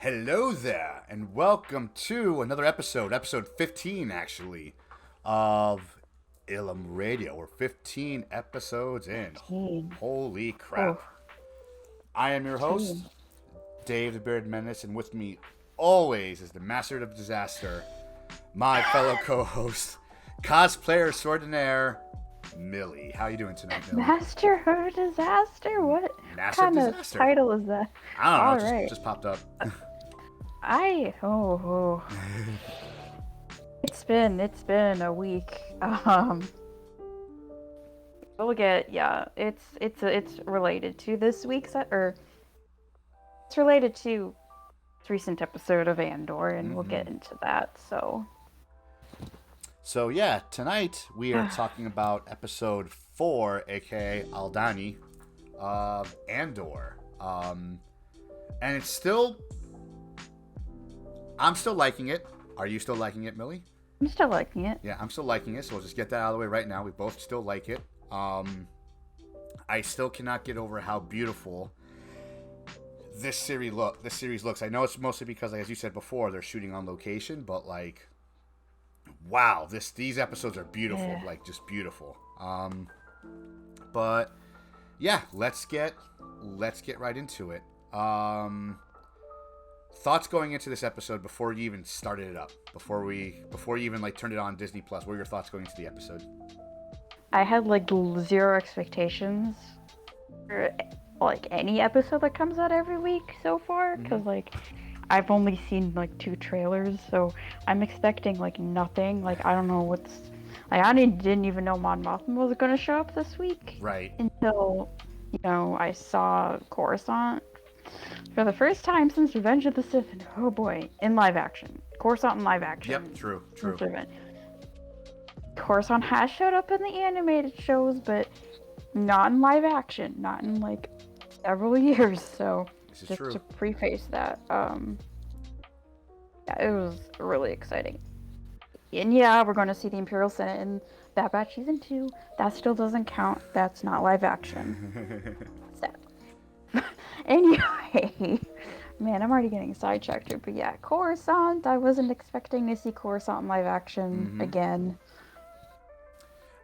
Hello there, and welcome to another episode 15 actually, of Ilum Radio. We're 15 episodes in. 15. Holy Oh, crap. I am your host, 15. Dave the Bearded Menace, and with me always is the Master of Disaster, my fellow co-host, cosplayer extraordinaire, Millie. How you doing tonight, Millie? Master of Disaster? What Master of kind of Disaster. title is that? I don't know, All it just, right. just popped up. Oh. It's been a week. It's related to this week's or it's related to this recent episode of Andor, and we'll get into that. So yeah, tonight we are talking about episode 4, aka Aldani, of Andor. And it's still, I'm still liking it. Are you still liking it, Millie? I'm still liking it. Yeah, I'm still liking it, so we'll just get that out of the way right now. We both still like it. I still cannot get over how beautiful this series looks. I know it's mostly because, like, as you said before, they're shooting on location, but like, wow, these episodes are beautiful, Yeah. like just beautiful. But yeah, let's get right into it. Thoughts going into this episode before you even started it up, before you even like turned it on Disney Plus. What were your thoughts going into the episode? I had like zero expectations for like any episode that comes out every week so far, because like I've only seen like 2 trailers, so I'm expecting like nothing. Like I don't know what's like I didn't even know Mon Mothma was gonna show up this week Right. until I saw Coruscant for the first time since Revenge of the Sith. And oh boy, in live action, Coruscant in live action. Yep. True. Coruscant has showed up in the animated shows, but not in live action, not in like several years. So This is just true. to preface that, yeah, it was really exciting. And yeah, we're going to see the Imperial Senate in Bad Batch Season 2. That still doesn't count. That's not live action. Sad. Anyway, man, I'm already getting sidetracked here. But yeah, Coruscant. I wasn't expecting to see Coruscant in live action again.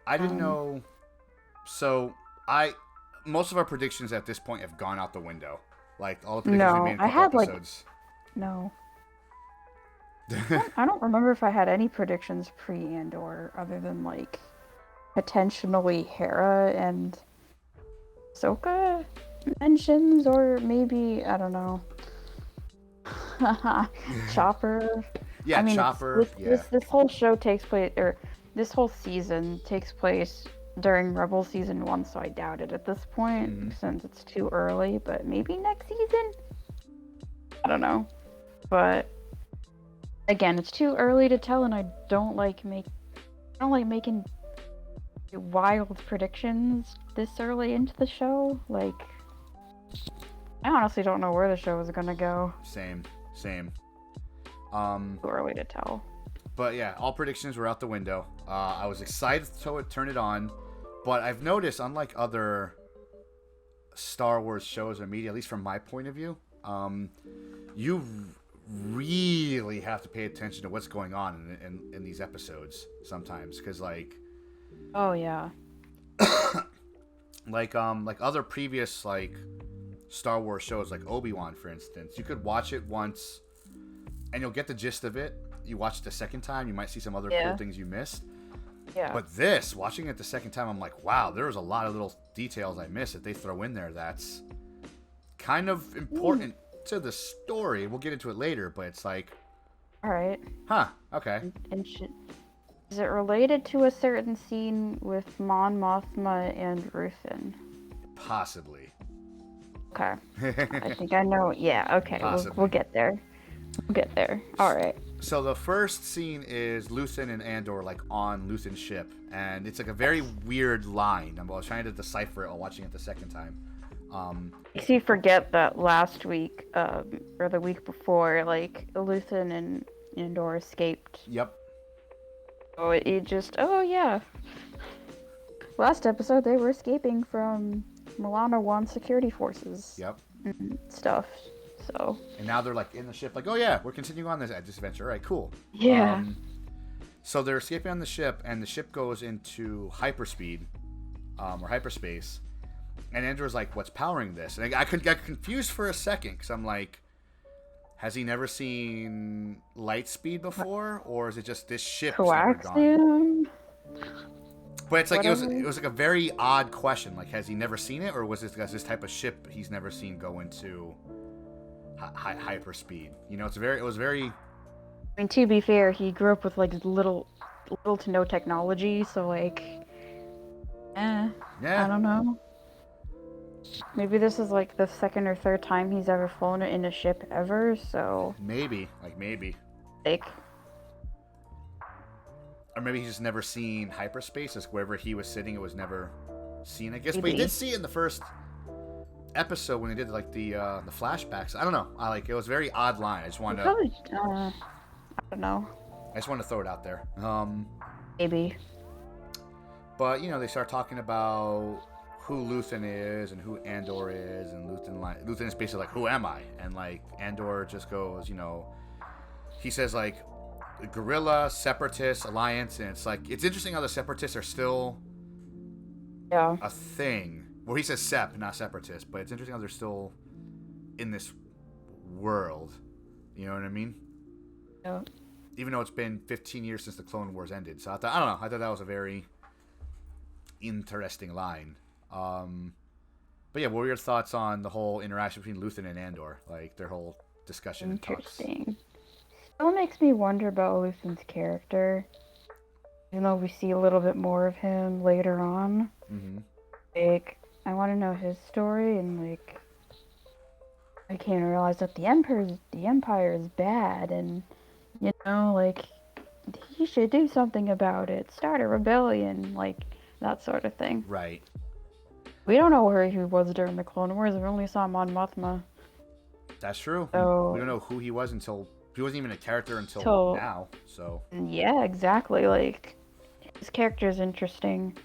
I didn't know. So most of our predictions at this point have gone out the window. Like all the predictions we made in a I couple had episodes. No. I don't remember if I had any predictions pre-Andor other than like potentially Hera and Ahsoka mentions, or maybe I don't know. Chopper. Yeah, I mean, Chopper. this whole show takes place, or this whole season takes place during Rebel Season 1, so I doubt it at this point since it's too early. But maybe next season. I don't know, but. Again, it's too early to tell, and I don't like making wild predictions this early into the show. Like, I honestly don't know where the show is gonna go. Same. Too early to tell. But yeah, all predictions were out the window. I was excited to turn it on, but I've noticed, unlike other Star Wars shows or media, at least from my point of view, you really have to pay attention to what's going on in these episodes sometimes, because like Oh yeah. like other previous like Star Wars shows, like Obi-Wan for instance, you could watch it once and you'll get the gist of it. You watch it the second time, you might see some other cool things you missed. Yeah. But this, watching it the second time, I'm like, wow, there's a lot of little details I missed that they throw in there that's kind of important to the story. We'll get into it later, but it's like, All right. Okay. And is it related to a certain scene with Mon Mothma and Ruthin? Possibly. Okay. I think I know. Yeah. Okay. Possibly. We'll get there. All right. So the first scene is Luthen and Andor like on Luthen's ship, and it's like a very weird line. I was trying to decipher it while watching it the second time. You forget that last week, or the week before, like Luthen and Andor escaped. Yep. Oh, oh yeah. Last episode, they were escaping from Milano One security forces. Yep. And stuff. So. And now they're like in the ship, like, oh yeah, we're continuing on this adventure. All right, cool. Yeah. So they're escaping on the ship, and the ship goes into hyperspeed, or hyperspace. And Andor's like, what's powering this? And I got confused for a second because I'm like, has he never seen light speed before, or is it just this ship's never gone? Coaxium? But it's like Whatever. it was like a very odd question. Like, has he never seen it, or was this type of ship he's never seen go into hyperspeed? You know, it was very. I mean, to be fair, he grew up with like little to no technology, so like, Yeah. I don't know. Maybe this is like the second or third time he's ever flown in a ship ever, so. Maybe. Like. Or maybe he's just never seen hyperspace. As wherever he was sitting, it was never seen, I guess. Maybe. But he did see it in the first episode when they did like the flashbacks. I don't know. It was a very odd line. I just wanted to. Probably, I don't know. I just wanted to throw it out there. Maybe. But they start talking about who Luthen is and who Andor is, and Luthen is basically like, who am I? And like Andor just goes, he says like guerrilla, separatist, alliance, and it's like, it's interesting how the separatists are still a thing. Well, he says sep, not separatist, but it's interesting how they're still in this world. You know what I mean? Yeah. Even though it's been 15 years since the Clone Wars ended. So I don't know. I thought that was a very interesting line. But yeah, what were your thoughts on the whole interaction between Luthen and Andor? Like their whole discussion and talks? Interesting. Still makes me wonder about Luthen's character. Even though we see a little bit more of him later on. Mm-hmm. Like, I want to know his story, and like, I came to realize that the Empire is bad, and like, he should do something about it. Start a rebellion, like that sort of thing. Right. We don't know where he was during the Clone Wars. We only saw him on Mothma. That's true. So, we don't know who he was until he wasn't even a character until now. So. Yeah, exactly. Like, his character is interesting.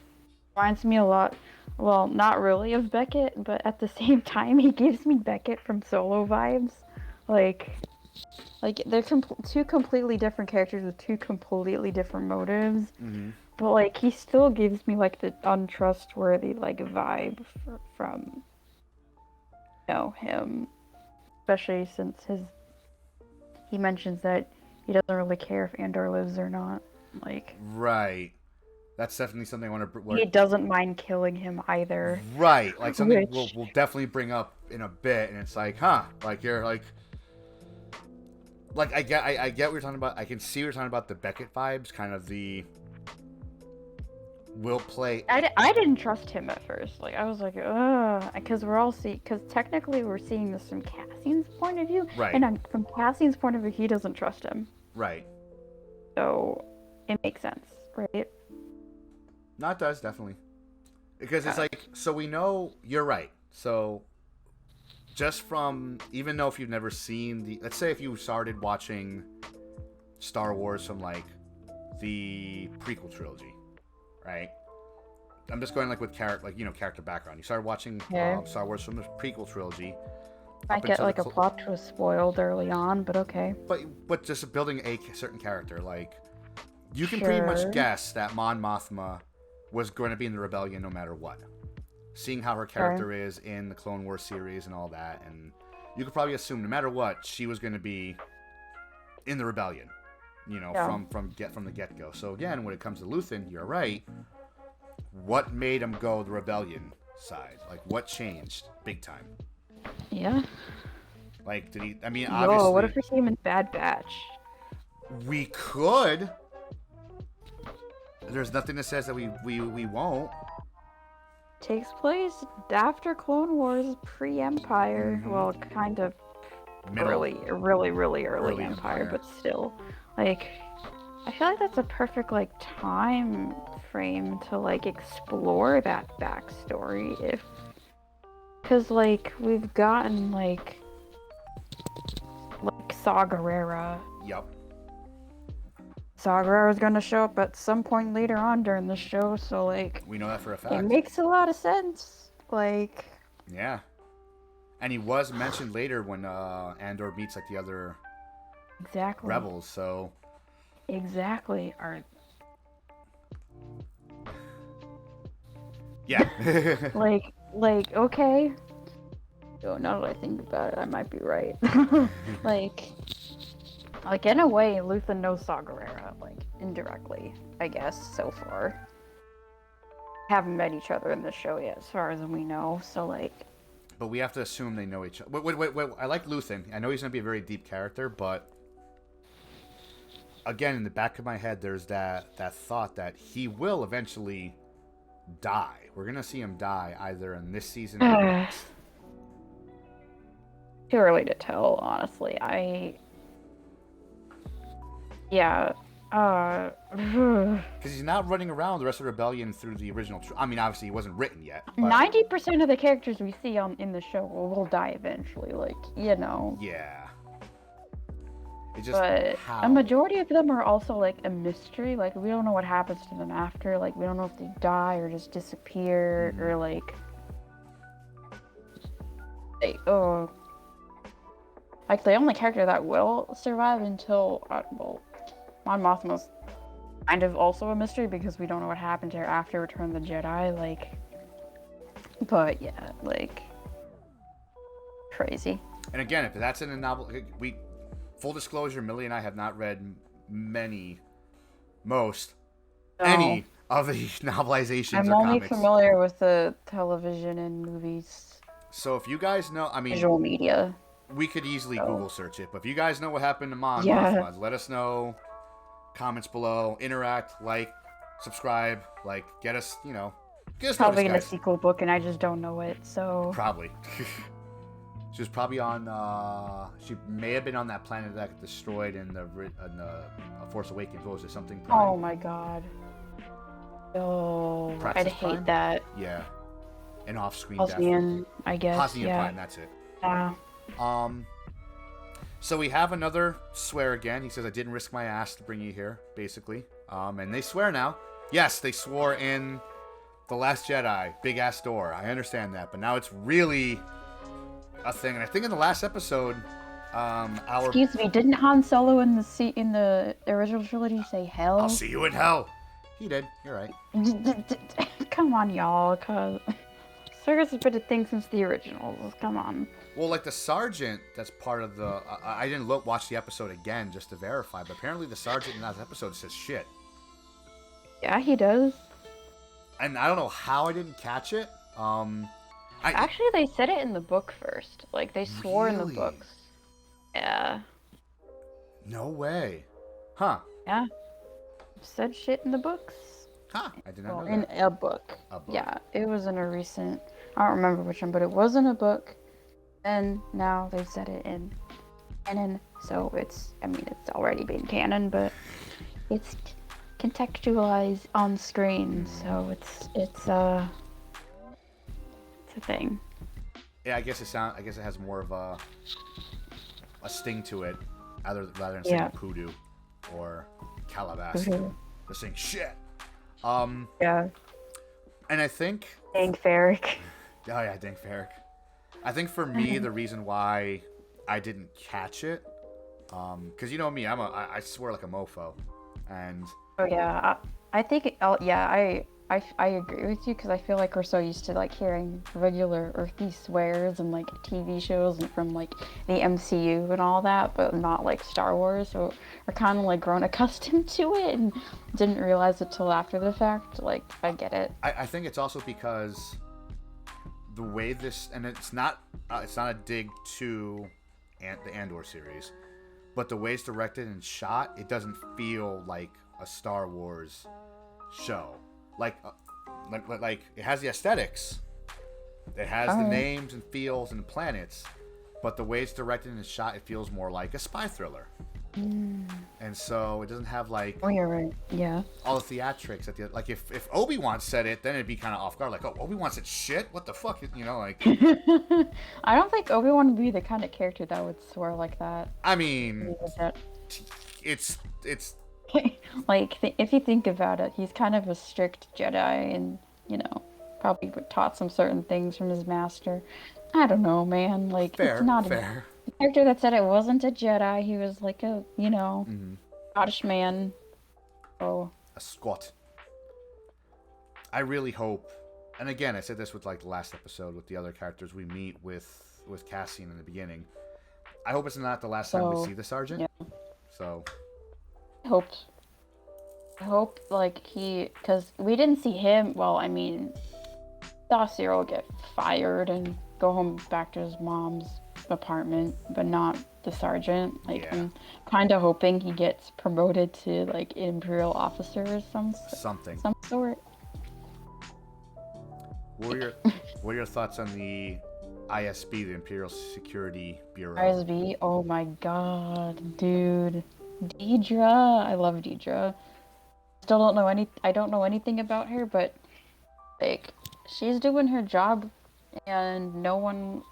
Reminds me a lot. Well, not really of Beckett, but at the same time, he gives me Beckett from Solo vibes. Like they're two completely different characters with two completely different motives. Mm-hmm. But like, he still gives me like the untrustworthy like vibe from him, especially since he mentions that he doesn't really care if Andor lives or not. Like, right. That's definitely something I want to. He doesn't mind killing him either. Right, like something we'll definitely bring up in a bit, and it's like, like you're like I get what you're talking about. I can see what you're talking about, the Beckett vibes, kind of the will play. I didn't trust him at first. Like, I was like, ugh, because because technically we're seeing this from Cassian's point of view, right? And from Cassian's point of view, he doesn't trust him, right? So it makes sense, right? No, it does, definitely. Because it's like, so we know you're right. So just from, even though if you've never seen let's say if you started watching Star Wars from like the prequel trilogy, right? I'm just going like with character background. You started watching Star Wars from the prequel trilogy. I get like a plot twist spoiled early on, but okay. But just building a certain character, like you can pretty much guess that Mon Mothma was going to be in the rebellion no matter what. Seeing how her character is in the Clone Wars series and all that, and you could probably assume no matter what, she was going to be in the rebellion, from the get-go. So again, when it comes to Luthen, you're right. What made him go the rebellion side? Like, what changed big time? Yeah. Like, did he? I mean, obviously. What if we see him in Bad Batch? We could. There's nothing that says that we won't. Takes place after Clone Wars, pre-Empire. Mm-hmm. Well, kind of really early Empire, but still, like, I feel like that's a perfect like time frame to like explore that backstory, because like we've gotten like Saw Gerrera. Yep. Saw Gerrera's gonna show up at some point later on during the show, so like we know that for a fact. It makes a lot of sense. Like, yeah. And he was mentioned later when Andor meets like the other Exactly. rebels. So Exactly. yeah. Okay. Oh, now that I think about it, I might be right. like, in a way, Luthen knows Saw Gerrera, like, indirectly, I guess, so far. Haven't met each other in the show yet, as far as we know, so, like... But we have to assume they know each other. Wait. I like Luthen. I know he's going to be a very deep character, but... Again, in the back of my head, there's that thought that he will eventually die. We're going to see him die either in this season or next. Too early to tell, honestly. Yeah. Because he's not running around the rest of the rebellion through the original. I mean, obviously, he wasn't written yet. But... 90% of the characters we see in the show will die eventually. Like, you know. Yeah. It's just but how... a majority of them are also like a mystery. Like, we don't know what happens to them after. Like, we don't know if they die or just disappear or like. Like, the only character that will survive until Mon Mothma's kind of also a mystery because we don't know what happened to her after Return of the Jedi, like... But, yeah, like... Crazy. And again, if that's in a novel... Full disclosure, Millie and I have not read any of the novelizations I'm or only comics. familiar with the television and movies. So if you guys know... I mean... Visual media. We could easily Google search it, but if you guys know what happened to Mon Mothma, let us know. Comments below, interact, like, subscribe, like, get us probably noticed, in a sequel book, and I just don't know it, so... Probably. She was probably on, she may have been on that planet that got destroyed in the Force Awakens. What was it, something Prime? Oh my god. Oh, Praxis I'd hate Prime? that. Yeah. An off-screen Hosnian, I guess, Hosnian yeah. Prime, that's it. Yeah. So we have another swear again. He says, I didn't risk my ass to bring you here, basically. And they swear now. Yes, they swore in The Last Jedi, big ass door. I understand that, but now it's really a thing. And I think in the last episode, Excuse me, didn't Han Solo in the original trilogy say hell? I'll see you in hell. He did. You're right. Come on, y'all, cause Circus has been a thing since the originals. Come on. Well, like the sergeant that's part of the... I didn't watch the episode again just to verify, but apparently the sergeant in that episode says shit. Yeah, he does. And I don't know how I didn't catch it. Actually, they said it in the book first. Like, they swore in the books. Yeah. No way. Huh. Yeah. Said shit in the books. Huh. I did not know that. In a book. Yeah, it was in a recent... I don't remember which one, but it was in a book. And now they've said it in canon, so it's already been canon, but it's contextualized on screen, so it's a thing. Yeah, I guess it has more of a sting to it, rather than saying poodoo or Calabasas. They're saying shit. Yeah. And I think... Dank Ferric. Oh yeah, Dank Ferric. I think for me, the reason why I didn't catch it, because you know me, I swear like a mofo, and... Oh yeah, I think, I agree with you, because I feel like we're so used to like hearing regular earthy swears and like TV shows and from like the MCU and all that, but not like Star Wars, so we're kind of like grown accustomed to it and didn't realize it till after the fact. Like, I get it. I think it's also because the way this, and it's not a dig to the Andor series, but the way it's directed and shot, it doesn't feel like a Star Wars show. Like it has the aesthetics, it has the names and feels and planets, but the way it's directed and shot, it feels more like a spy thriller. And so it doesn't have like... Oh, you're right. Yeah. All the theatrics at the... Like, if Obi-Wan said it, then it'd be kind of off guard. Like, oh, Obi-Wan said shit? What the fuck? You know, like... I don't think Obi-Wan would be the kind of character that would swear like that. I mean... It's... Like, if you think about it, he's kind of a strict Jedi and, probably taught some certain things from his master. I don't know, man. Like, it's Fair, not fair. the character that said it wasn't a Jedi. He was like a, Mm-hmm. Scottish man. Oh, A squat. I really hope, and again, I said this with like the last episode with the other characters we meet with Cassian in the beginning. I hope it's not the last time we see the sergeant. yeah. So. I hope like because we didn't see him. Well, I mean, saw Cyril get fired and go home back to his mom's apartment, but not the sergeant. Like, Yeah. I'm kind of hoping he gets promoted to like Imperial officer or some sort. What are your thoughts on the ISB, the Imperial Security Bureau? ISB. Oh my god, dude. Deidre. I love Deidre. Still don't know I don't know anything about her, but like she's doing her job and no one's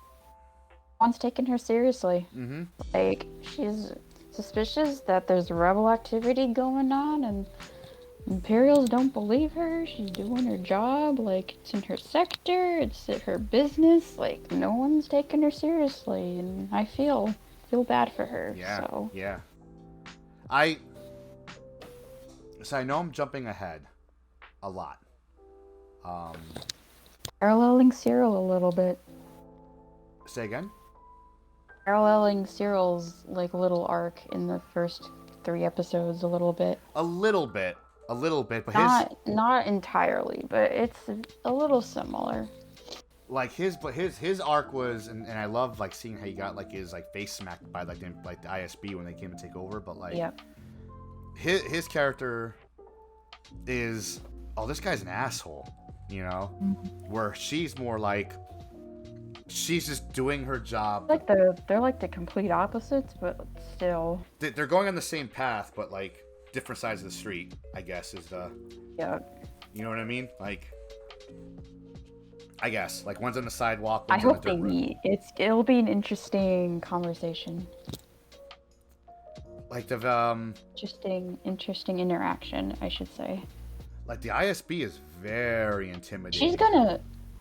taking her seriously. Mm-hmm. Like, she's suspicious that there's rebel activity going on and Imperials don't believe her. She's doing her job. Like, it's in her sector. It's her business. Like, no one's taking her seriously, and I feel bad for her. Yeah. So. Yeah. So I know I'm jumping ahead a lot. Paralleling Cyril a little bit. Say again? Paralleling Cyril's like little arc in the first 3 episodes a little bit. A little bit, but not entirely, but it's a little similar. His arc was, and I love like seeing how he got like his like face smacked by like the ISB when they came to take over, but like his character is, oh, this guy's an asshole, you know, where she's more like she's just doing her job. Like they're like the complete opposites, but still they're going on the same path, but like different sides of the street, I guess is the you know what I mean, like. I guess like one's on the sidewalk. I hope they meet. It'll be an interesting conversation. Like the interesting interaction, I should say. Like the ISB is very intimidating.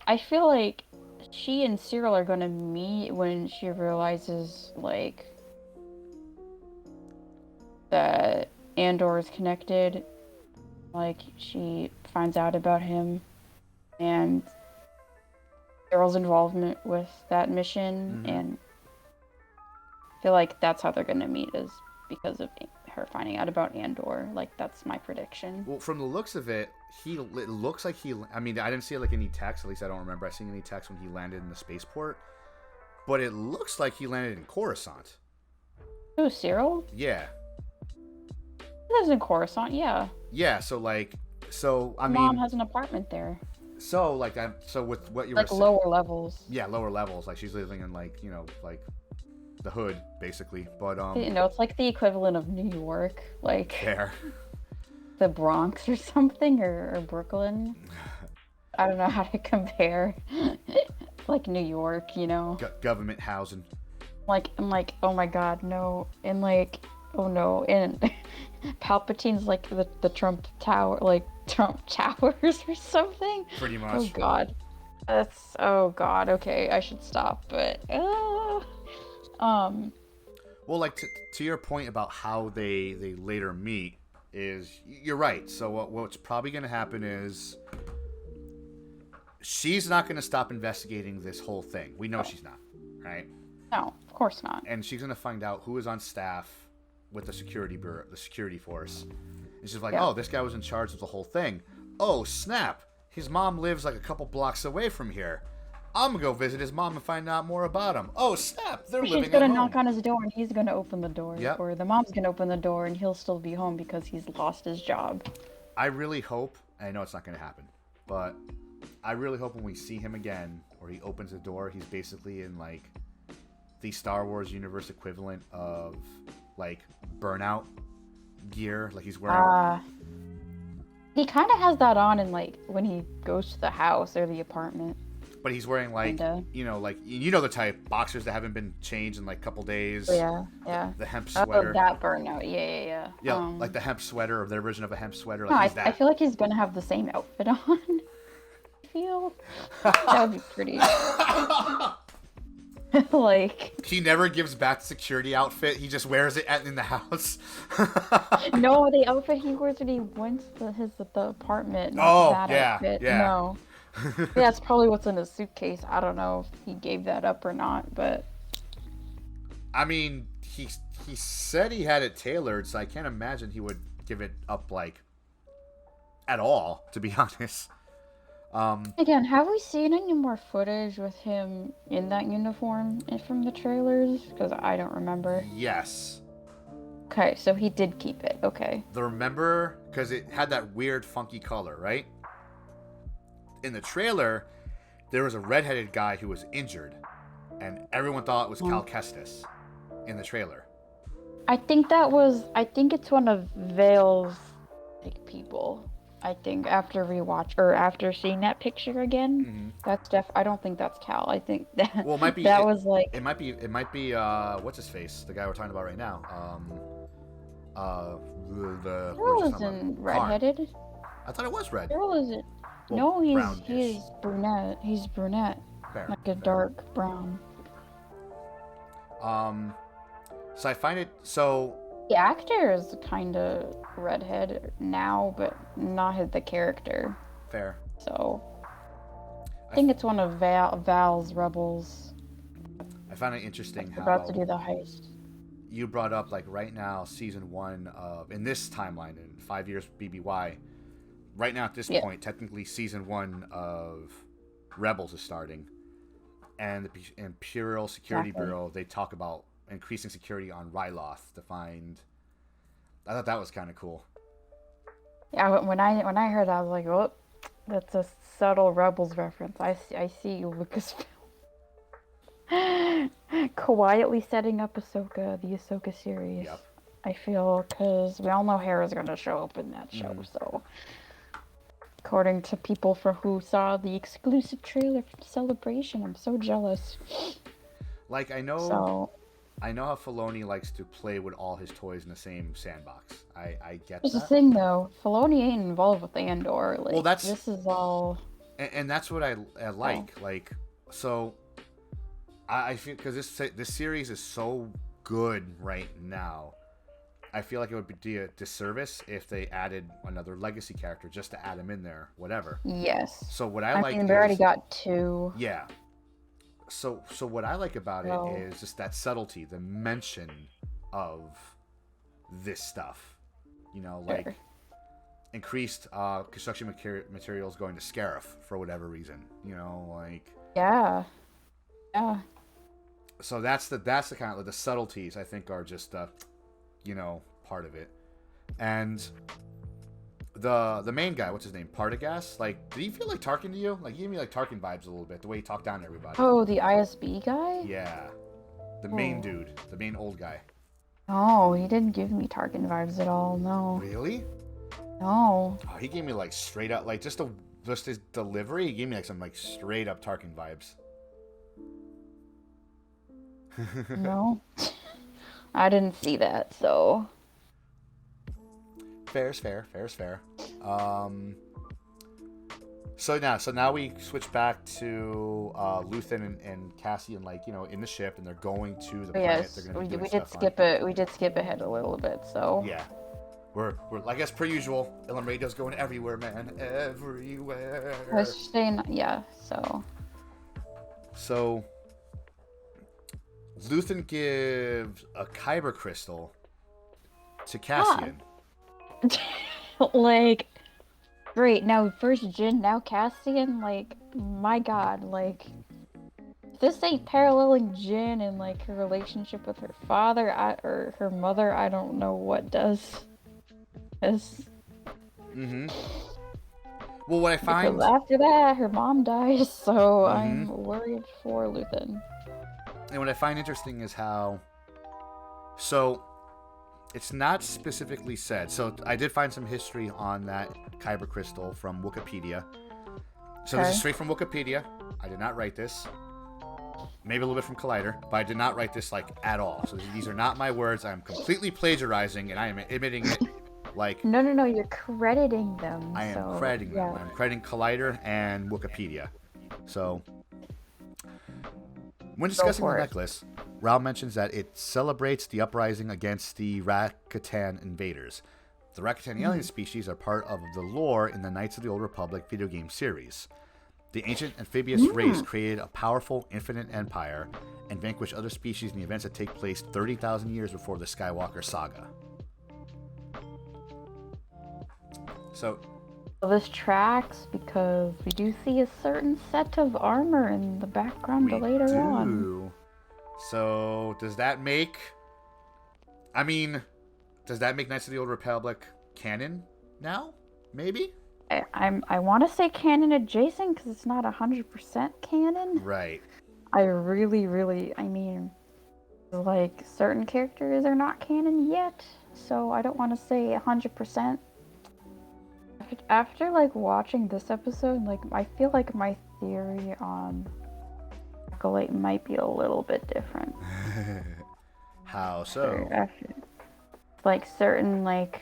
I feel like she and Cyril are gonna meet when she realizes like that Andor is connected. Like she finds out about him and Cyril's involvement with that mission, and I feel like that's how they're gonna meet is because of her finding out about Andor. Like that's my prediction. Well, from the looks of it, it looks like I mean, I didn't see like any text. At least I don't remember seeing any text when he landed in the spaceport. But it looks like he landed in Coruscant. Oh, Cyril? Yeah. He lives in Coruscant. Yeah. Yeah. So I mean, Mom has an apartment there. So with what you were saying, lower levels. Yeah, lower levels. Like she's living in like like the hood basically. But it's like the equivalent of New York, like there. The Bronx or something, or Brooklyn. I don't know how to compare. Like New York, you know. Government housing. I'm like, oh my god, no, and like, oh no, and Palpatine's like the Trump Tower, like Trump Towers or something. Pretty much. Oh god, okay, I should stop, but well, like to your point about how they later meet is, you're right. So what's probably going to happen is she's not going to stop investigating this whole thing. We know she's not, right? No, of course not. And she's going to find out who is on staff with the security bureau, the security force. And she's like, oh, this guy was in charge of the whole thing. Oh, snap. His mom lives like a couple blocks away from here. I'm going to go visit his mom and find out more about him. Oh, snap. They're living at home. She's going to knock on his door and he's going to open the door. Yep. Or the mom's going to open the door and he'll still be home because he's lost his job. I really hope, and I know it's not going to happen, but I really hope when we see him again, or he opens the door, he's basically in like the Star Wars universe equivalent of like burnout gear, like he's wearing. He kind of has that on in like when he goes to the house or the apartment. But he's wearing like the type boxers that haven't been changed in like a couple days. Yeah, yeah. The hemp sweater. Oh, that burnout. Yeah. Yeah, like the hemp sweater or their version of a hemp sweater. Like he's that. I feel like he's gonna have the same outfit on. I feel that would be pretty. Like, He never gives back the security outfit. He just wears it in the house. no, the outfit he wears when he went to the apartment, not Oh, that yeah, outfit. yeah. No. Yeah, that's probably what's in his suitcase. I don't know if he gave that up or not, but I mean, he said he had it tailored, so I can't imagine he would give it up, like, at all, to be honest. again, have we seen any more footage with him in that uniform from the trailers? Because I don't remember. Yes. Okay, so he did keep it. Okay. Remember, because it had that weird, funky color, right? In the trailer, there was a redheaded guy who was injured, and everyone thought it was Cal Kestis in the trailer. I think it's one of Vale's like people. I think after rewatch or after seeing that picture again, that's I don't think that's Cal. I think that Well, it might be. that was like It might be. What's his face? The guy we're talking about right now. Girl isn't redheaded. I thought it was red. Girl isn't. Well, No, he's brunette. He's brunette. Fair, Like a dark brown. So I find it so. The actor is kind of redhead now, but not the character. Fair. So I think it's one of Val's rebels. I found it interesting how about to do the heist. You brought up, like, right now, season 1 of, in this timeline, in 5 years BBY, right now at this point, technically season 1 of Rebels is starting. And the Imperial Security Bureau, they talk about increasing security on Ryloth to find. I thought that was kind of cool. Yeah, when I heard that, I was like, "Oh, that's a subtle Rebels reference." I see you, Lucasfilm. Quietly setting up the Ahsoka series. Yep. I feel because we all know Hera's gonna show up in that show. So, according to people who saw the exclusive trailer for Celebration, I'm so jealous. Like, I know how Filoni likes to play with all his toys in the same sandbox. I get Here's that. the thing, though. Filoni ain't involved with Andor. Like, well, this is all. And that's what I like. Oh. Like, so I feel because this series is so good right now. I feel like it would be a disservice if they added another legacy character just to add him in there, whatever. Yes. So what I like mean, we already got 2. Yeah. So what I like about it is just that subtlety, the mention of this stuff. You know, like increased construction materials going to Scarif for whatever reason. You know, like. Yeah. Yeah. So that's the kind of the subtleties I think are just part of it. And the main guy, what's his name, Partagas, like, did he feel like Tarkin to you? Like, he gave me like Tarkin vibes a little bit, the way he talked down to everybody. Oh, the ISB guy? Yeah, the main dude, the main old guy. No, he didn't give me Tarkin vibes at all. No. Really? No. Oh, he gave me like straight up, like just his delivery. He gave me like some like straight up Tarkin vibes. No. I didn't see that, so. Fair's fair. So now we switch back to Luthen and Cassian, like, you know, in the ship, and they're going to the planet. Yes, They're gonna be we doing did stuff skip on. it. We did skip ahead a little bit, so. Yeah, we're I guess per usual. Ilum Radio's going everywhere, man, everywhere. I was saying, yeah. So Luthen gives a kyber crystal to Cassian. Like, great. Now first Jin, now Cassian. Like, my God. Like, if this ain't paralleling Jin and like her relationship with her father or her mother, I don't know what does. Mm-hmm. Well, what I find because after that, her mom dies, so I'm worried for Luthen. And what I find interesting is how. So, it's not specifically said. So I did find some history on that kyber crystal from Wikipedia. So this is straight from Wikipedia. I did not write this. Maybe a little bit from Collider, but I did not write this like at all. So these are not my words. I'm completely plagiarizing, and I am admitting it. Like, no, you're crediting them. I am crediting them. I'm crediting Collider and Wikipedia. So When discussing the necklace, Rao mentions that it celebrates the uprising against the Rakatan invaders. The Rakatan alien species are part of the lore in the Knights of the Old Republic video game series. The ancient amphibious race created a powerful, infinite empire and vanquished other species in the events that take place 30,000 years before the Skywalker saga. So, this tracks because we do see a certain set of armor in the background later on. So, does that make Knights of the Old Republic canon now? Maybe? I want to say canon adjacent because it's not 100% canon. Right. I mean, like, certain characters are not canon yet, so I don't want to say 100%. After, like, watching this episode, like, I feel like my theory on Acolyte might be a little bit different. How so? Like, certain, like,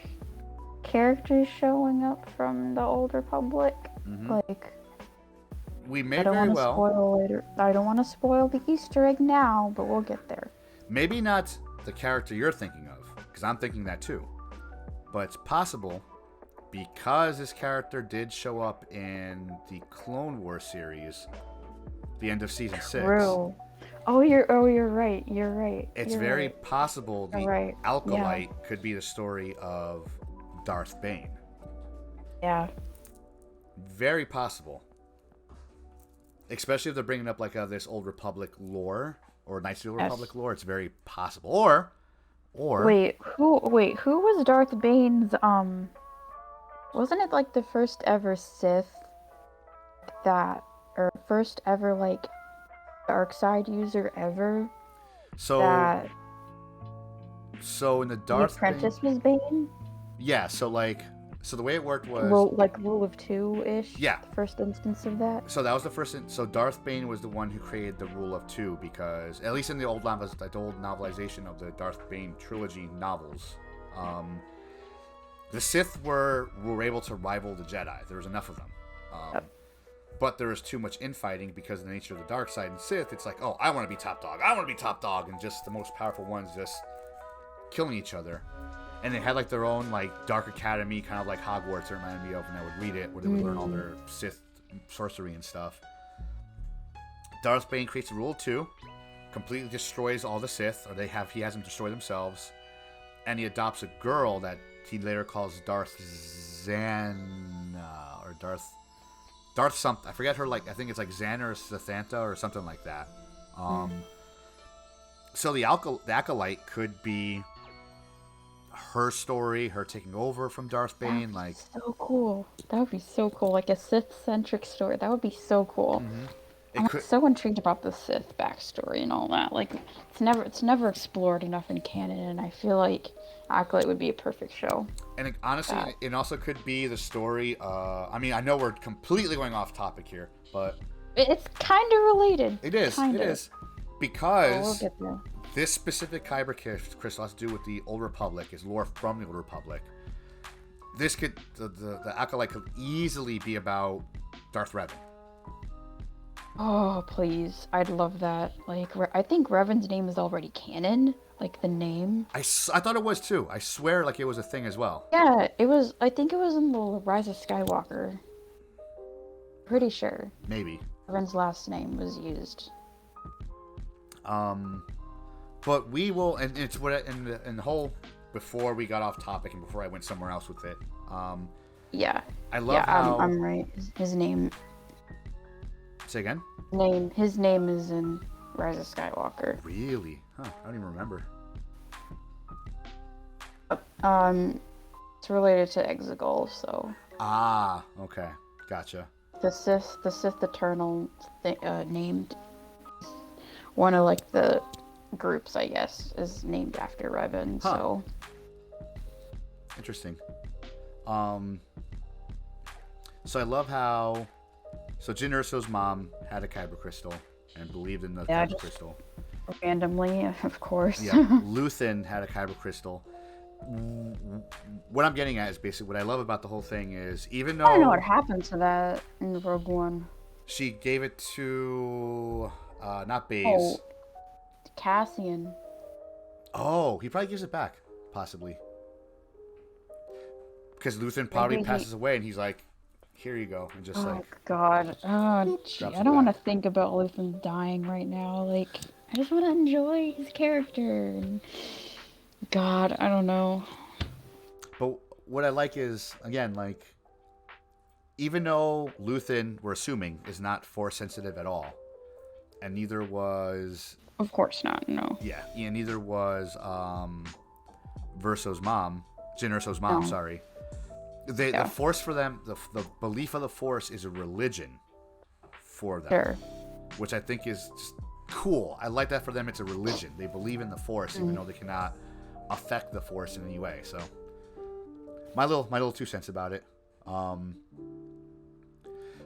characters showing up from the Old Republic, like, we may very well spoil later. I don't want to spoil the Easter egg now, but we'll get there. Maybe not the character you're thinking of, because I'm thinking that too. But it's possible because this character did show up in the Clone Wars series, the end of season 6. True. You're right. It's very possible the Acolyte could be the story of Darth Bane. Yeah. Very possible. Especially if they're bringing up like this Old Republic lore or Knights of the Old Republic lore, it's very possible. Or who was Darth Bane's wasn't it like the first ever Sith first ever like dark side user ever? So in the Darth the apprentice was Bane? Yeah, so the way it worked was rule of two-ish. Yeah, the first instance of that. So that was the first. So Darth Bane was the one who created the rule of two because, at least in the old novelization of the Darth Bane trilogy novels, the Sith were able to rival the Jedi. There was enough of them, but there was too much infighting because of the nature of the dark side and Sith. It's like, oh, I want to be top dog, and just the most powerful ones just killing each other. And they had like their own like dark academy, kind of like Hogwarts. It reminded me of when I would read it, where they would learn all their Sith sorcery and stuff. Darth Bane creates a rule of two, completely destroys all the Sith, or he has them destroy themselves, and he adopts a girl that he later calls Darth Zana or Darth something. I forget her. Like I think it's like Xana or Sathanta or something like that. So the Acolyte could be her story, her taking over from Darth Bane, like so cool. That would be so cool, like a Sith-centric story. That would be so cool. I'm so intrigued about the Sith backstory and all that. Like, it's never explored enough in canon, and I feel like Acolyte would be a perfect show. And honestly, it also could be the story. I mean, I know we're completely going off topic here, but it's kind of related. It is because we'll get there. This specific Kyber crystal has to do with the Old Republic, is lore from the Old Republic. This could, the Acolyte could easily be about Darth Revan. Oh, please. I'd love that. Like, I think Revan's name is already canon. Like, the name. I thought it was too. I swear like it was a thing as well. Yeah, it was. I think it was in the Rise of Skywalker. Pretty sure. Maybe. Revan's last name was used. But we will, and it's what in the whole, before we got off topic and before I went somewhere else with it. Yeah. I love how I'm right. His name. Say again. His name is in Rise of Skywalker. Really? Huh? I don't even remember. It's related to Exegol, so. Ah, okay, gotcha. The Sith Eternal named one of like the groups, I guess, is named after Revan. So interesting. So I love how Jyn Erso's mom had a kyber crystal and believed in the kyber crystal. Randomly, of course. Yeah, Luthen had a kyber crystal. What I'm getting at is basically what I love about the whole thing is, even though I don't know what happened to that in Rogue One. She gave it to Not Baze. Oh, Cassian. Oh, he probably gives it back, possibly. Because Luthen probably Maybe passes away, and he's like, "Here you go," and just Oh like God. Oh, gee. drops I it don't want to back. think about Luthen dying right now. Like, I just want to enjoy his character. And God, I don't know. But what I like is, again, like, even though Luthen, we're assuming, is not Force sensitive at all, and neither was, Of course not. No. yeah, neither was Verso's mom, Jyn Erso's mom. No. Sorry, the Yeah. Force for them, the belief of the Force is a religion for them, Sure. which I think is just cool. I like that for them. It's a religion. They believe in the Force, even though they cannot affect the Force in any way. So, my little 2 cents about it.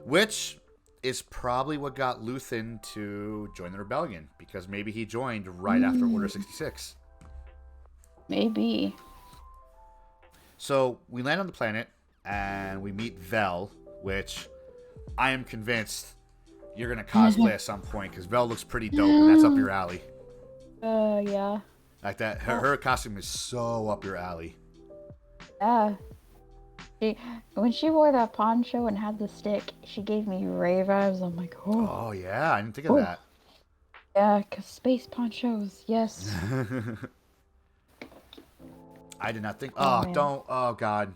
Which is probably what got Luthen to join the rebellion, because maybe he joined right after Order 66. Maybe. So we land on the planet and we meet Vel, which I am convinced you're gonna cosplay at some point, because Vel looks pretty dope and that's up your alley. Yeah. Like that, her costume is so up your alley. Yeah. When she wore that poncho and had the stick, she gave me Rey vibes. I'm like, oh. Oh yeah, I didn't think of that. Yeah, 'cause space ponchos, yes. I did not think. Oh, Oh, man. don't. Oh God.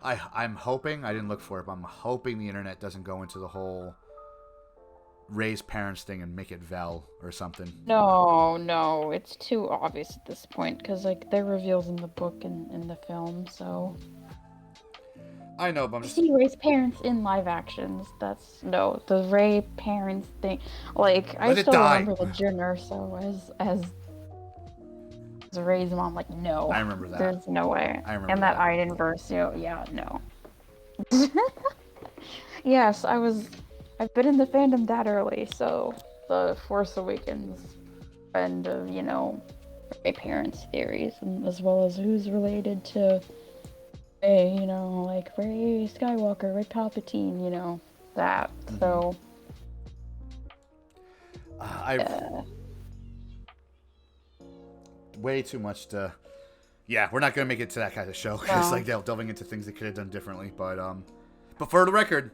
I'm hoping, I didn't look for it, but I'm hoping the internet doesn't go into the whole Rey's parents thing and make it Vel or something. No, it's too obvious at this point, because, like, they're reveals in the book and in the film, so... I know, but I'm I just. see Rey's parents in live actions, the Rey parents thing, like, I Let it still die. remember the Jyn Erso as Rey's mom, like, no. I remember that. There's no way. I remember And that that. Iden verse, yeah, no. Yes, I've been in the fandom that early, so the Force Awakens and of, Rey parents theories, and as well as who's related to Rey, like Rey Skywalker, Rey Palpatine, that. So I've way too much to. Yeah, we're not gonna make it to that kind of show, because No. like delving into things they could have done differently. But for the record,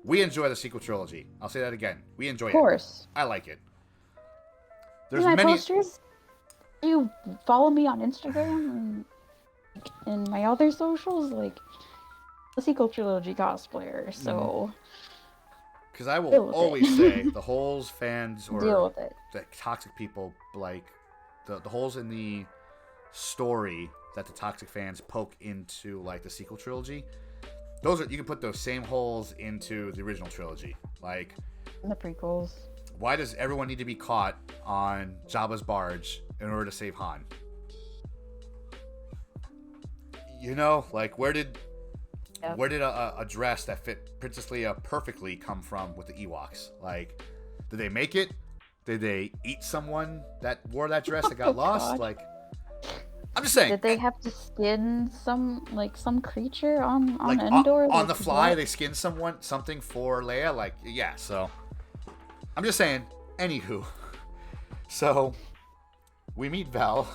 we enjoy the sequel trilogy. I'll say that again. We enjoy of course. it. I like it. See There's my many. posters? You follow me on Instagram and my other socials, like the sequel trilogy cosplayer. So Because I Deal will with always it. say the holes fans or deal with it. the toxic people, like the holes in the story that the toxic fans poke into like the sequel trilogy, those are, you can put those same holes into the original trilogy. Like, And the prequels. why does everyone need to be caught on Jabba's barge in order to save Han? Like where did Yep. a dress that fit Princess Leia perfectly come from with the Ewoks? Like, did they make it? Did they eat someone that wore that dress that got Oh, lost? God. Like, I'm just saying. Did they have to skin some creature on like Endor? on Like, the fly, what? they skinned something for Leia? Like, yeah. So, I'm just saying. Anywho, so we meet Vel.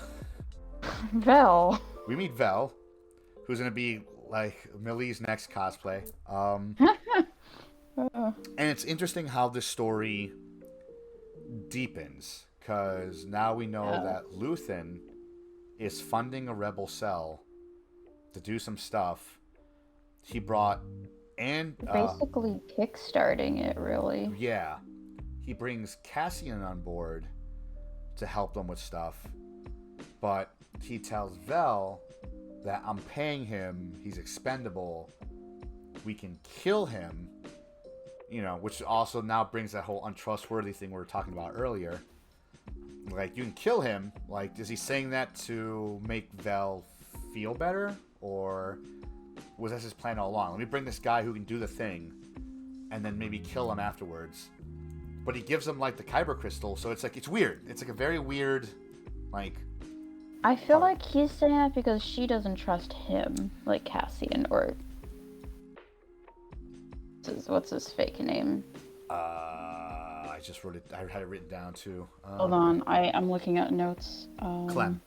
Vel. We meet Vel, who's gonna be like Millie's next cosplay. And it's interesting how this story deepens, because now we know that Luthen is funding a rebel cell to do some stuff. He brought Basically kickstarting it, really. yeah, he brings Cassian on board to help them with stuff, but he tells Vel that I'm paying him, he's expendable, we can kill him, which also now brings that whole untrustworthy thing we were talking about earlier. Like, you can kill him. Like, is he saying that to make Vel feel better? Or was that his plan all along? Let me bring this guy who can do the thing, and then maybe kill him afterwards. But he gives him, like, the Kyber crystal, so it's like, it's weird. It's like a very weird, like... I feel like he's saying that because she doesn't trust him, like Cassian, or... What's his fake name? I just wrote it. I had it written down too. Hold on, I'm looking at notes. Clem.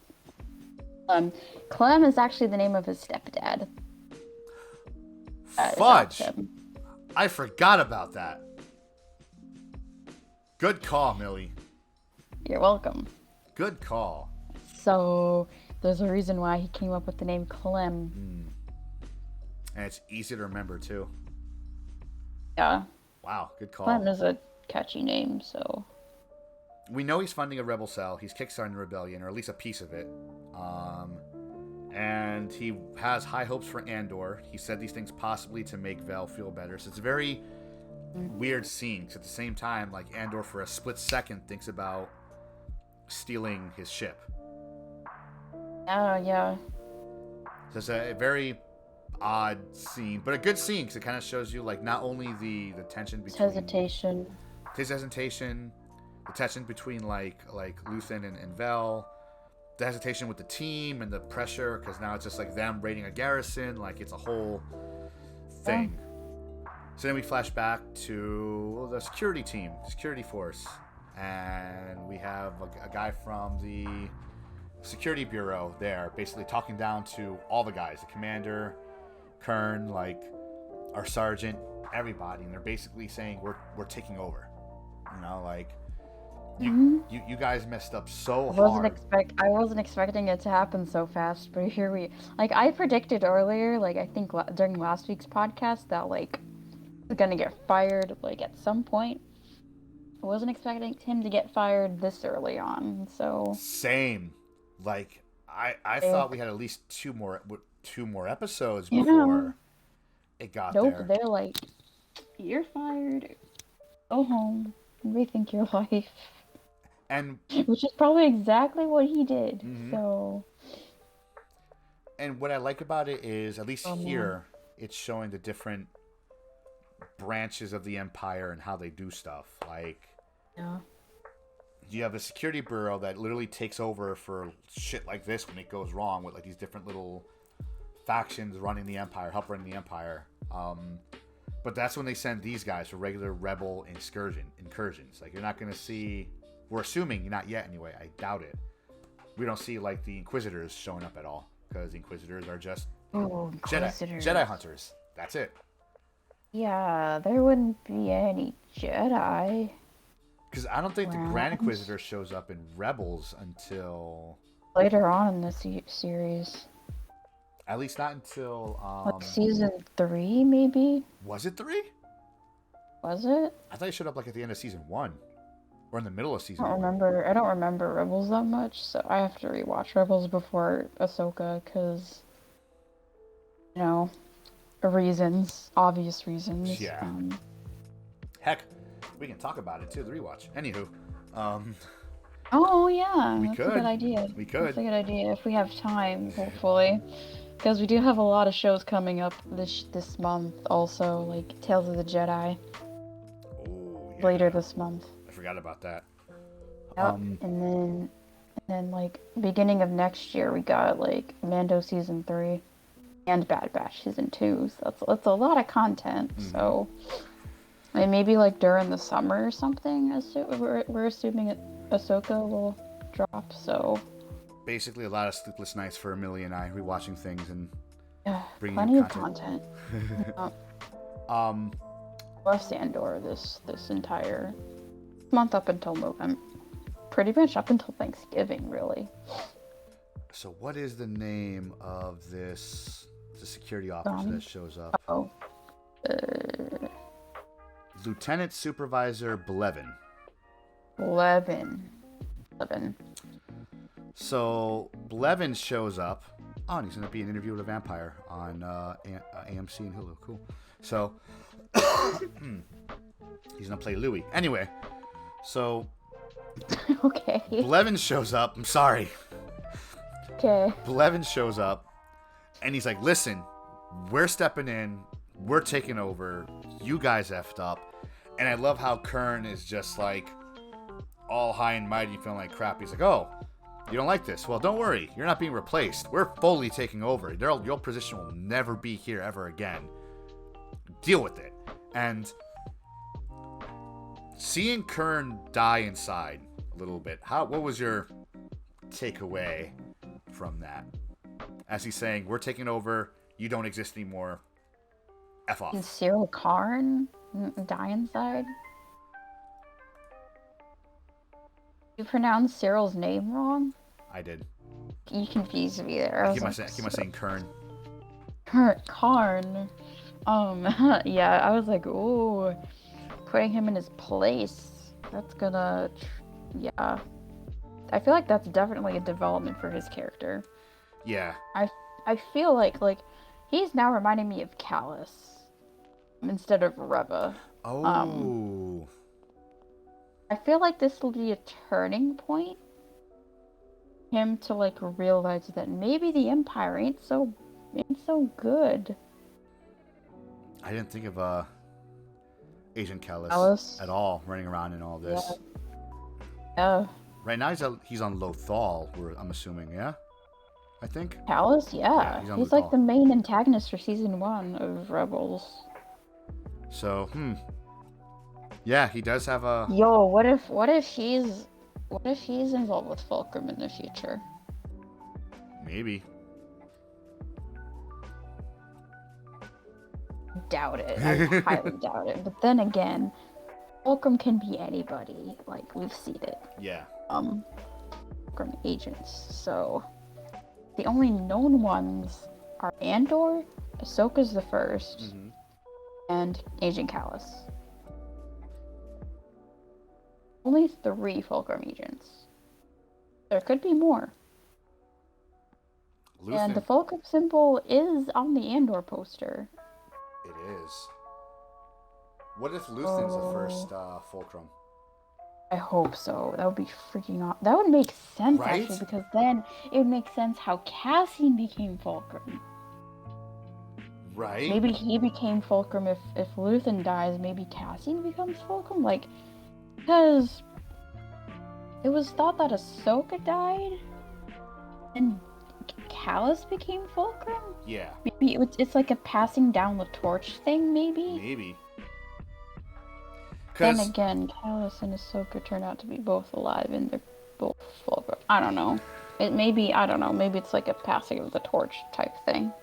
Clem is actually the name of his stepdad. Fudge! I forgot about that. Good call, Millie. You're welcome. Good call. So, there's a reason why he came up with the name Clem. And it's easy to remember, too. Yeah. Wow, good call. Clem is a catchy name, so... We know he's funding a rebel cell. He's kickstarting the rebellion, or at least a piece of it. And he has high hopes for Andor. He said these things possibly to make Vel feel better. So it's a very weird scene. Because at the same time, like, Andor for a split second thinks about stealing his ship. Yeah. So it's a very odd scene, but a good scene because it kind of shows you, like, not only the tension between... His hesitation, the tension between, like Luthen and Vel, the hesitation with the team and the pressure because now it's just, like, them raiding a garrison. Like, it's a whole thing. So then we flash back to the security team, security force. And we have a guy from the security bureau there basically talking down to all the guys, the commander, Kern, like our sergeant, everybody. And they're basically saying we're taking over. You know, like you guys messed up so hard. I wasn't expecting it to happen so fast, but here we... Like, I predicted earlier, like, I think during last week's podcast that, like, he's gonna get fired, like, at some point. I wasn't expecting him to get fired this early on, so... Same. Like, I thought we had at least two more episodes before it got there. Nope, they're like, you're fired. Go home and rethink your life. And which is probably exactly what he did. So. And what I like about it is, at least here, it's showing the different branches of the Empire and how they do stuff. Like, you have a security bureau that literally takes over for shit like this when it goes wrong, with like these different little factions running the Empire, help running the Empire. But that's when they send these guys for regular rebel incursions. Like, you're not going to see... We're assuming, not yet anyway, I doubt it. We don't see, like, the Inquisitors showing up at all. Because the Inquisitors are just Jedi hunters. That's it. Yeah, there wouldn't be any Jedi. Because I don't think the Grand Inquisitor shows up in Rebels until... later on in the series. At least not until... like season 3, maybe? Was it 3? Was it? I thought he showed up like at the end of season 1. Or in the middle of season 1. I don't remember Rebels that much, so I have to rewatch Rebels before Ahsoka, because... You know, reasons. Obvious reasons. Yeah. Heck, we can talk about it too, the rewatch. Anywho. Oh, yeah. That's could. a good idea. We could. That's a good idea if we have time, hopefully. Because we do have a lot of shows coming up this month also, like Tales of the Jedi. Oh, yeah. Later this month. I forgot about that. Yep. And then like beginning of next year we got like Mando season 3 and Bad Batch season 2. So that's a lot of content. So and maybe like during the summer or something. We're assuming Ahsoka will drop. So basically a lot of sleepless nights for Millie and I, rewatching things and bringing plenty new of content. Left Andor this entire month up until November. Pretty much up until Thanksgiving, really. So what is the name of the security officer that shows up? Lieutenant Supervisor Blevin. So Blevin shows up. Oh, and he's going to be an interview with a vampire on AMC and Hulu. Cool. So he's going to play Louis. Anyway, so okay. Blevin shows up. I'm sorry. Okay. Blevin shows up, and he's like, listen, we're stepping in. We're taking over. You guys effed up. And I love how Kern is just like all high and mighty, feeling like crap. He's like, oh, you don't like this? Well, don't worry. You're not being replaced. We're fully taking over. Your position will never be here ever again. Deal with it. And seeing Kern die inside a little bit. What was your takeaway from that? As he's saying, we're taking over. You don't exist anymore. F off. Did Cyril Karn die inside? You pronounced Cyril's name wrong? I did. You confused me there. I keep on saying Kern. Karn. Yeah, I was like, ooh, putting him in his place. That's gonna, yeah. I feel like that's definitely a development for his character. Yeah. I feel like he's now reminding me of Callus instead of Reva. Oh. I feel like this will be a turning point. Him to realize that maybe the Empire ain't so good. I didn't think of Agent Callus at all running around in all this. Yeah. Right now he's on Lothal, I'm assuming, yeah? I think. Callus, yeah. He's like the main antagonist for season 1 of Rebels. So, yeah, he does have a... Yo, what if she's involved with Fulcrum in the future? Maybe. Doubt it. I highly doubt it. But then again, Fulcrum can be anybody. We've seen it. Yeah. Fulcrum agents. So the only known ones are Andor, Ahsoka's the first, and Agent Callus. Only 3 Fulcrum agents. There could be more. Luthen. And the Fulcrum symbol is on the Andor poster. It is. What if Luthen's the first Fulcrum? I hope so. That would be freaking awesome. That would make sense, right? Actually, because then it would make sense how Cassian became Fulcrum. Right? Maybe he became Fulcrum if Luthen dies, maybe Cassian becomes Fulcrum? Because it was thought that Ahsoka died and Callus became Fulcrum? Yeah. Maybe it's like a passing down the torch thing, maybe? Maybe. Then again, Callus and Ahsoka turn out to be both alive and they're both Fulcrum. I don't know. Maybe it's like a passing of the torch type thing.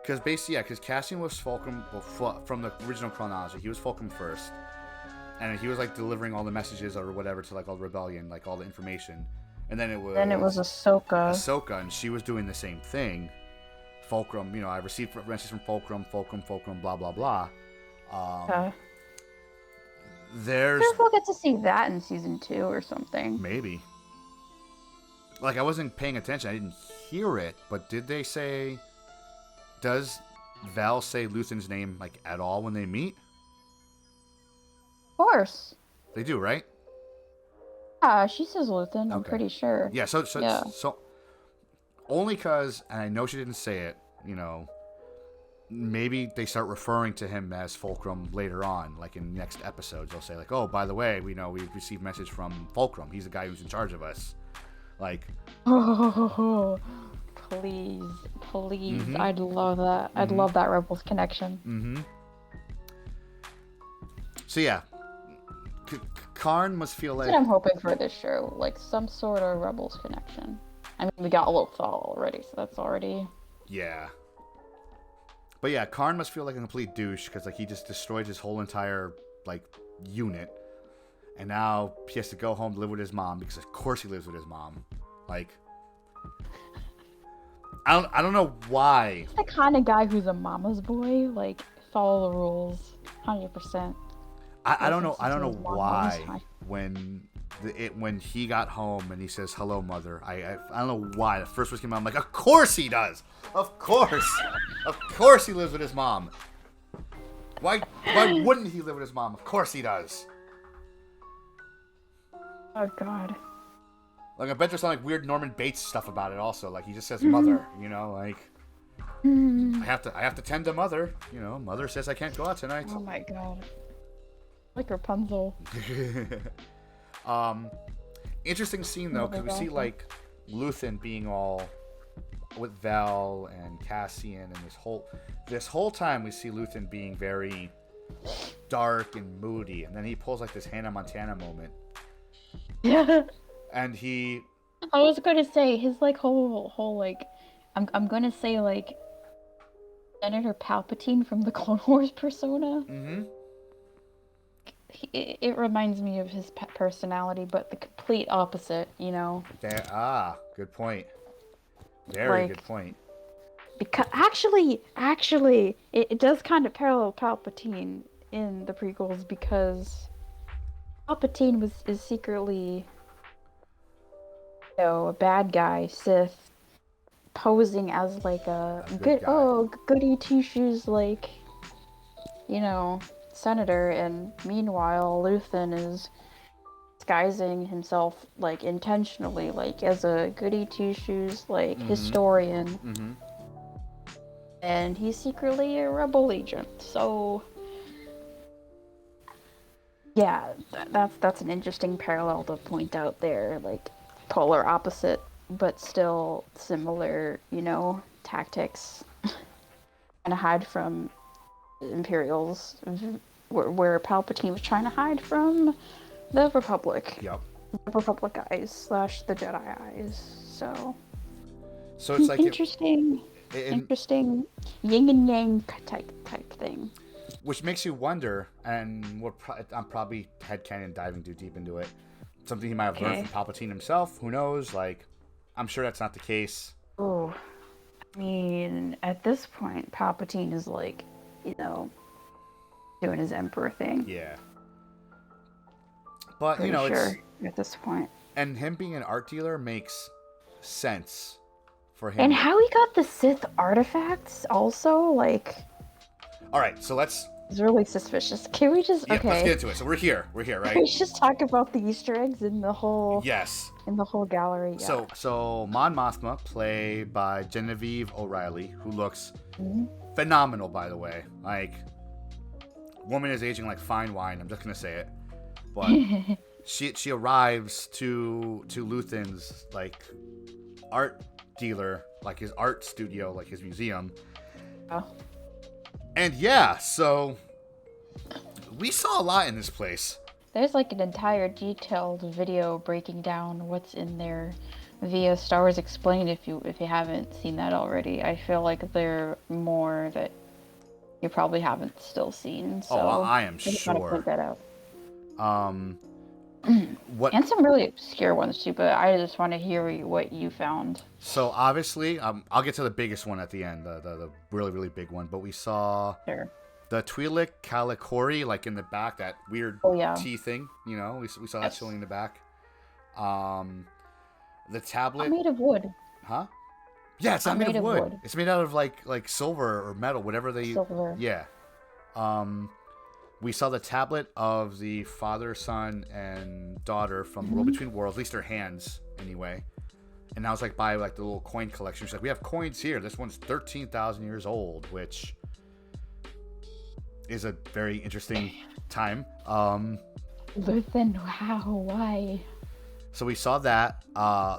Because Cassian was Fulcrum from the original chronology. He was Fulcrum first. And he was delivering all the messages or whatever to all the rebellion, all the information. And then it was Ahsoka, and she was doing the same thing. Fulcrum, I received messages from Fulcrum, blah blah blah. There's. I we'll get to see that in season 2 or something. Maybe. I wasn't paying attention. I didn't hear it, but did they say? Does Val say Luthen's name at all when they meet? Of course. They do, right? Yeah, she says Luthen. I'm pretty sure. Yeah. So only because, and I know she didn't say it. Maybe they start referring to him as Fulcrum later on, in next episodes. They'll say oh, by the way, we received message from Fulcrum. He's the guy who's in charge of us. Oh, please. Mm-hmm. I'd love that. I'd love that Rebels connection. Mm-hmm. So yeah, Karn must feel That's what I'm hoping for this show, some sort of Rebels connection. I mean, we got Lothal already, so that's already... Yeah. But yeah, Karn must feel like a complete douche, because he just destroyed his whole entire, unit. And now he has to go home to live with his mom, because of course he lives with his mom. I don't know why. He's the kind of guy who's a mama's boy, follow the rules, 100%. I don't know why when he got home and he says hello mother, I don't know why the first words came out. I'm of course he does, of course he lives with his mom. Why wouldn't he live with his mom? Of course he does. Oh God. I bet there's some weird Norman Bates stuff about it also. He just says mother, I have to tend to mother. Mother says I can't go out tonight. Oh my God. Like Rapunzel. Interesting scene though, because we see Luthen being all with Val and Cassian, and this whole time we see Luthen being very dark and moody, and then he pulls like this Hannah Montana moment, Yeah. and he I was gonna say his like whole like I'm gonna say like Senator Palpatine from the Clone Wars persona. mm-hmm. It reminds me of his personality, but the complete opposite, you know. Good point. Very Like, good point. because actually, it does kind of parallel Palpatine in the prequels because Palpatine is secretly, you know, a bad guy, Sith, posing as like a good guy. goody two shoes, like, you know, senator, and meanwhile Luthen is disguising himself like intentionally, like as a goody two shoes, like historian, Mm-hmm. and he's secretly a rebel agent. So yeah, that's an interesting parallel to point out there, like polar opposite but still similar, you know, tactics. And hide from Imperials, where Palpatine was trying to hide from the Republic. Yep. The Republic eyes / the Jedi eyes. So it's like interesting, interesting yin and yang type thing. which makes you wonder, and I'm probably headcanon diving too deep into it. Something he might have learned from Palpatine himself. Who knows? Like, I'm sure that's not the case. Oh, I mean, at this point, Palpatine is like, you know, doing his Emperor thing. Yeah. But, Pretty you know, sure it's... at this point. And him being an art dealer makes sense for him. And how he got the Sith artifacts also, like... Alright, so let's... It's really suspicious. Can we just... Let's get into it. So we're here, right? Can we just talk about the Easter eggs in the whole... Yes. In the whole gallery, yeah. So Mon Mothma, played by Genevieve O'Reilly, who looks phenomenal, by the way. Like, woman is aging like fine wine. I'm just gonna say it, but she arrives to Luthen's like art dealer, like his art studio, like his museum. Oh. And yeah, so we saw a lot in this place. There's like an entire detailed video breaking down what's in there via Star Wars Explained if you haven't seen that already. I feel like there are more that you probably haven't still seen. So I am I just want to sure. point that out. What? And some really obscure ones too, but I just want to hear what you found. So obviously, I'll get to the biggest one at the end, the really, really big one. But we saw the Twi'lek Calicori, like in the back, that weird T thing. You know, we saw that chilling in the back. The tablet. It's made of wood. Huh? Yeah, it's not made of wood. It's made out of like silver or metal, whatever they. Silver. Yeah. We saw the tablet of the father, son, and daughter from World Between Worlds, at least their hands, anyway. And I was like, buy like the little coin collection. She's like, we have coins here. This one's 13,000 years old, which is a very interesting time. Luthen, wow, why? So we saw that.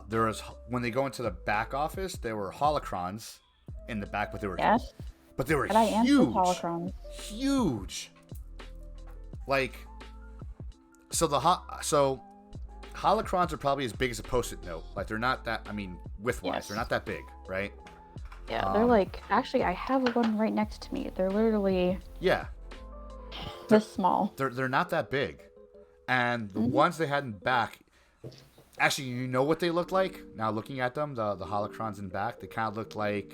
There was, when they go into the back office, there were holocrons in the back, but they were huge. Holocrons. Huge. Like, so holocrons are probably as big as a Post-it note. Like, they're not that, I mean, width-wise, they're not that big, right? Yeah, they're like, actually, I have one right next to me. They're literally this small. They're not that big. And the ones they had in back, actually, you know what they looked like? Now, looking at them, the holocrons in back, they kind of looked like...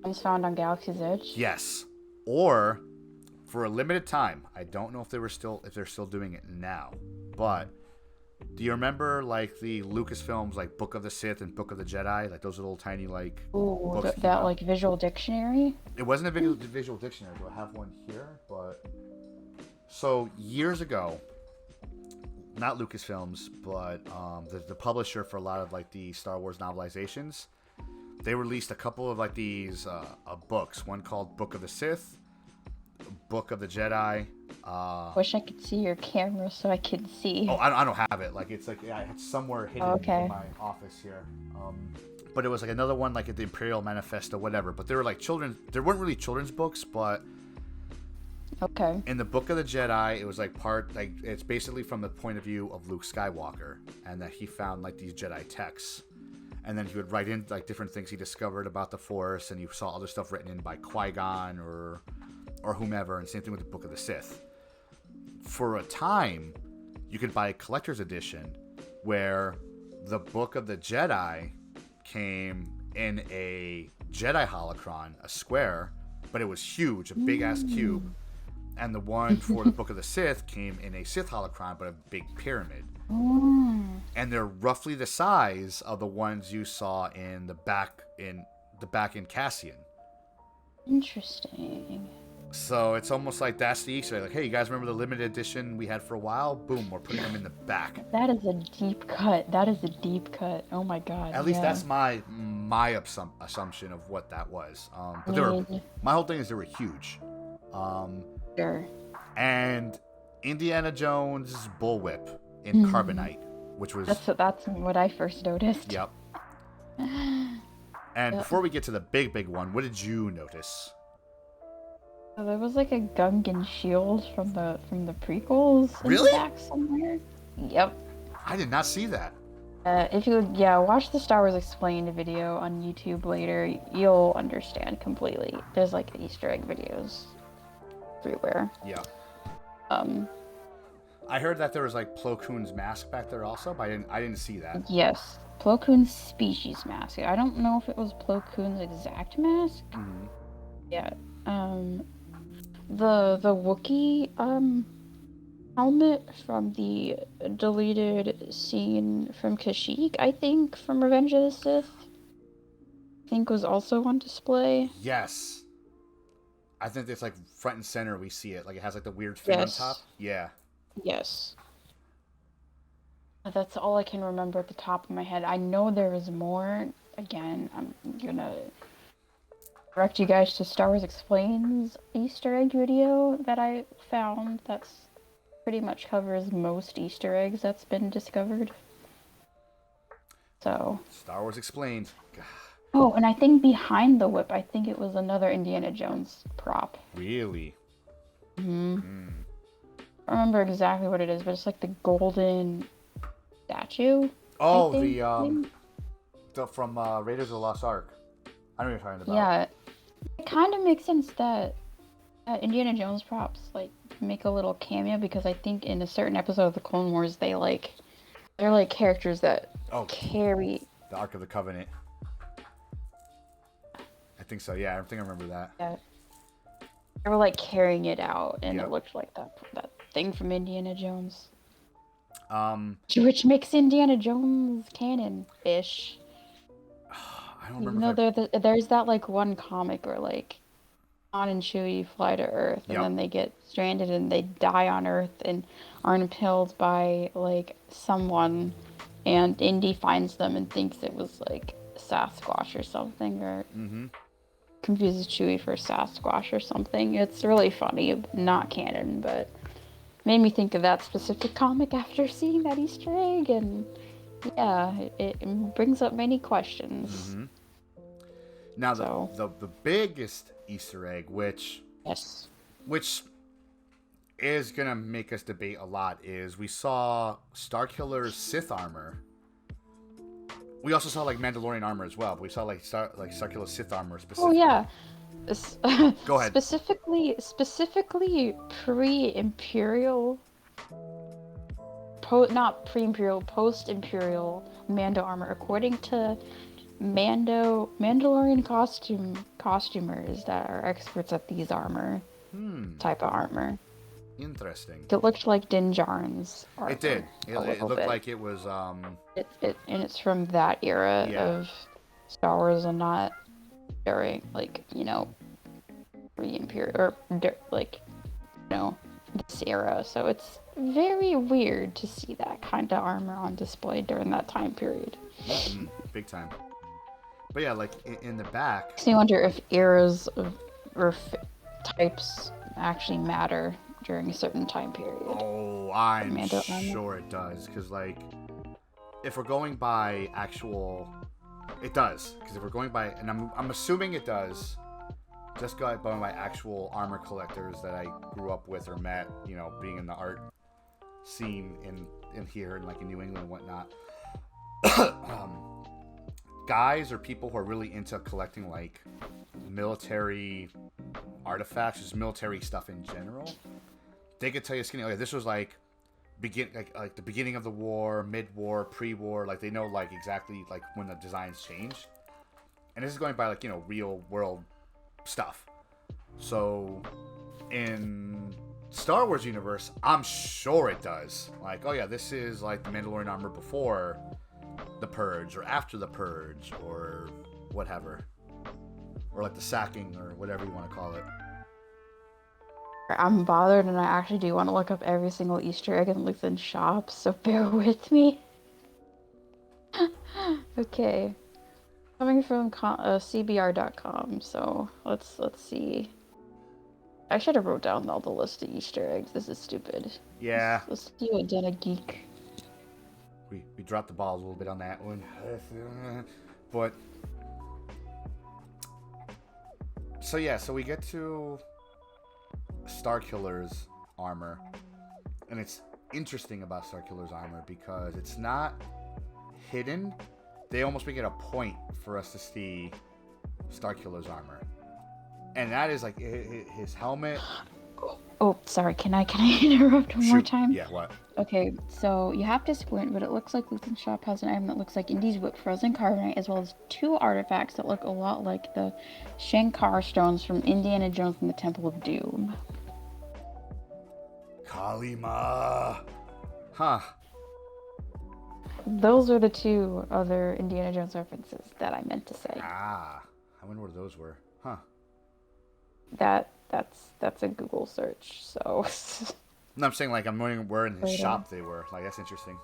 ones found on Galaxy's Edge? Yes. Or... for a limited time, I don't know if they're still doing it now, but do you remember like the Lucasfilms like Book of the Sith and Book of the Jedi, like those little tiny like books that like visual dictionary? It wasn't a visual dictionary. Do I have one here? But so years ago, not Lucasfilms, but the publisher for a lot of like the Star Wars novelizations, they released a couple of like these books. One called Book of the Sith, Book of the Jedi. Wish I could see your camera so I could see. Oh, I don't have it. Like it's like it's somewhere hidden in my office here. But it was like another one like at the Imperial Manifesto, whatever. But they were like children. There weren't really children's books, but Okay. In the Book of the Jedi, it was like it's basically from the point of view of Luke Skywalker, and that he found like these Jedi texts, and then he would write in like different things he discovered about the Force, and you saw other stuff written in by Qui-Gon or whomever, and same thing with the Book of the Sith. For a time, you could buy a collector's edition where the Book of the Jedi came in a Jedi holocron, a square, but it was huge, a big ass cube. And the one for the Book of the Sith came in a Sith holocron, but a big pyramid. And they're roughly the size of the ones you saw in the back in Cassian. Interesting. So it's almost like that's the Easter egg. Like, hey, you guys remember the limited edition we had for a while? Boom, we're putting them in the back. That is a deep cut. Oh my god. At least that's my assumption of what that was. But my whole thing is they were huge. Sure. And Indiana Jones' bullwhip in carbonite, which was that's what I first noticed. Yep. And before we get to the big one, what did you notice? There was like a Gungan shield from the prequels Really? in the back somewhere. Yep. I did not see that. If you watch the Star Wars Explained video on YouTube later, you'll understand completely. There's like Easter egg videos everywhere. Yeah. I heard that there was like Plo Koon's mask back there also, but I didn't see that. Yes, Plo Koon's species mask. I don't know if it was Plo Koon's exact mask. Mm-hmm. Yeah. The Wookiee helmet from the deleted scene from Kashyyyk, I think, from Revenge of the Sith, I think was also on display. Yes. I think it's like front and center we see it. Like it has like the weird fin on top. Yeah. Yes. That's all I can remember at the top of my head. I know there is more. Again, I'm gonna direct you guys to Star Wars Explains Easter egg video that I found. That's pretty much covers most Easter eggs that's been discovered. So. Star Wars Explained. Oh, and I think behind the whip, I think it was another Indiana Jones prop. Really? Mm-hmm. I don't remember exactly what it is, but it's like the golden statue. Oh, the from Raiders of the Lost Ark. I know what you're talking about. Yeah, it kind of makes sense that Indiana Jones props like make a little cameo, because I think in a certain episode of the Clone Wars they're like characters that carry the Ark of the Covenant. I think so. Yeah, I think I remember that. Yeah. They were like carrying it out, and it looked like that thing from Indiana Jones. Which makes Indiana Jones canon-ish. I don't remember. There's that like one comic where like Han and Chewie fly to Earth, and then they get stranded and they die on Earth and are impaled by like someone, and Indy finds them and thinks it was like Sasquatch or something, or confuses Chewie for Sasquatch or something. It's really funny, not canon, but made me think of that specific comic after seeing that Easter egg, and yeah, it brings up many questions. Now the biggest Easter egg, which is gonna make us debate a lot, is we saw Starkiller's Sith armor. We also saw like Mandalorian armor as well, but we saw like Starkiller's Sith armor specifically. Oh yeah. Go ahead. Specifically pre-Imperial, not pre-Imperial, post-Imperial Mando armor, according to Mandalorian costumers that are experts at these armor type of armor. Interesting. It looked like Din Djarin's armor. It did. It looked like it was and it's from that era of Star Wars, and not during pre-Imperial or this era. So it's very weird to see that kind of armor on display during that time period. Big time. But yeah, like in the back. So you wonder if eras or types actually matter during a certain time period. Oh, I'm sure it does, because like if we're going by actual, it does, because if we're going by, and I'm assuming it does, just got by my actual armor collectors that I grew up with or met, you know, being in the art scene in here and like in New England and whatnot. Guys or people who are really into collecting like military artifacts, just military stuff in general, they could tell you skinny. Okay, this was like like the beginning of the war, mid-war, pre-war. Like they know like exactly like when the designs changed, and this is going by like, you know, real world stuff. So in Star Wars universe, I'm sure it does. Like, oh yeah, this is like the Mandalorian armor before the Purge or after the Purge or whatever, or like the sacking or whatever you want to call it. I'm bothered, and I actually do want to look up every single Easter egg in Lutheran shops, so bear with me. Okay. Coming from CBR.com, so let's see. I should have wrote down all the list of Easter eggs. This is stupid. Yeah. Let's do a Den of Geek. We dropped the ball a little bit on that one. But so yeah, so we get to Starkiller's armor. And it's interesting about Starkiller's armor because it's not hidden. They almost make it a point for us to see Starkiller's armor. And that is like his helmet. Oh, sorry. Can I interrupt one more time? Yeah, what? Okay, so you have to squint, but it looks like Lutheran Shop has an item that looks like Indy's Whip Frozen Carbonite, as well as 2 artifacts that look a lot like the Shankar stones from Indiana Jones and the Temple of Doom. Kalima. Huh. Those are the 2 other Indiana Jones references that I meant to say. Ah, I wonder what those were. Huh. That's a Google search, so... No, I'm saying like I'm wondering where in his shop they were. Like that's interesting.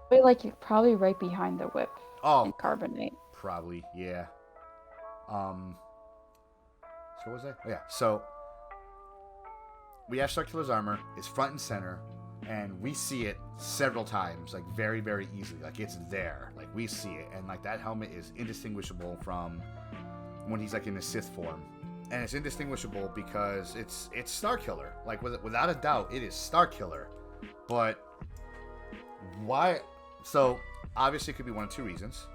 But like probably right behind the whip. Oh, and carbonate. Probably, yeah. So what was that? Oh, yeah. So we have Starkiller's armor. It's front and center, and we see it several times, like very, very easily. Like it's there. Like we see it, and like that helmet is indistinguishable from when he's like in his Sith form. And it's indistinguishable because it's Starkiller. Like without a doubt, it is Starkiller. But why? So obviously, it could be one of 2 reasons.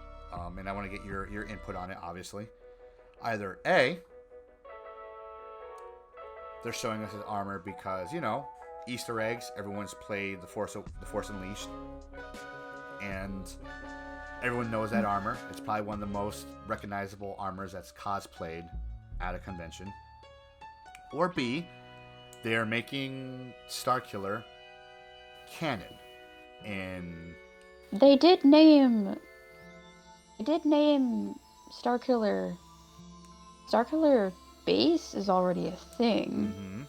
And I want to get your input on it. Obviously, either A, they're showing us his armor because, you know, Easter eggs. Everyone's played the Force Unleashed, and everyone knows that armor. It's probably one of the most recognizable armors that's cosplayed at a convention. Or B, they are making Starkiller canon. And They did name Starkiller. Starkiller base is already a thing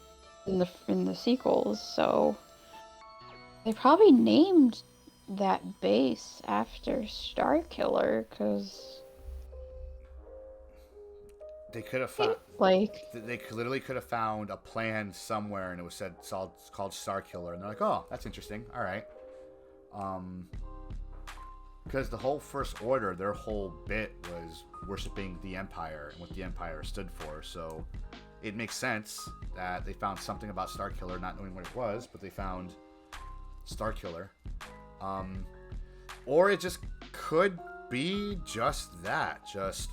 in the sequels, so they probably named that base after Starkiller because they could have found, they literally could have found a plan somewhere, and it was said it's called Starkiller, and they're like, oh, that's interesting. All right, because the whole First Order, their whole bit was worshiping the Empire and what the Empire stood for. So it makes sense that they found something about Starkiller, not knowing what it was, but they found Starkiller. Or it just could be just that, just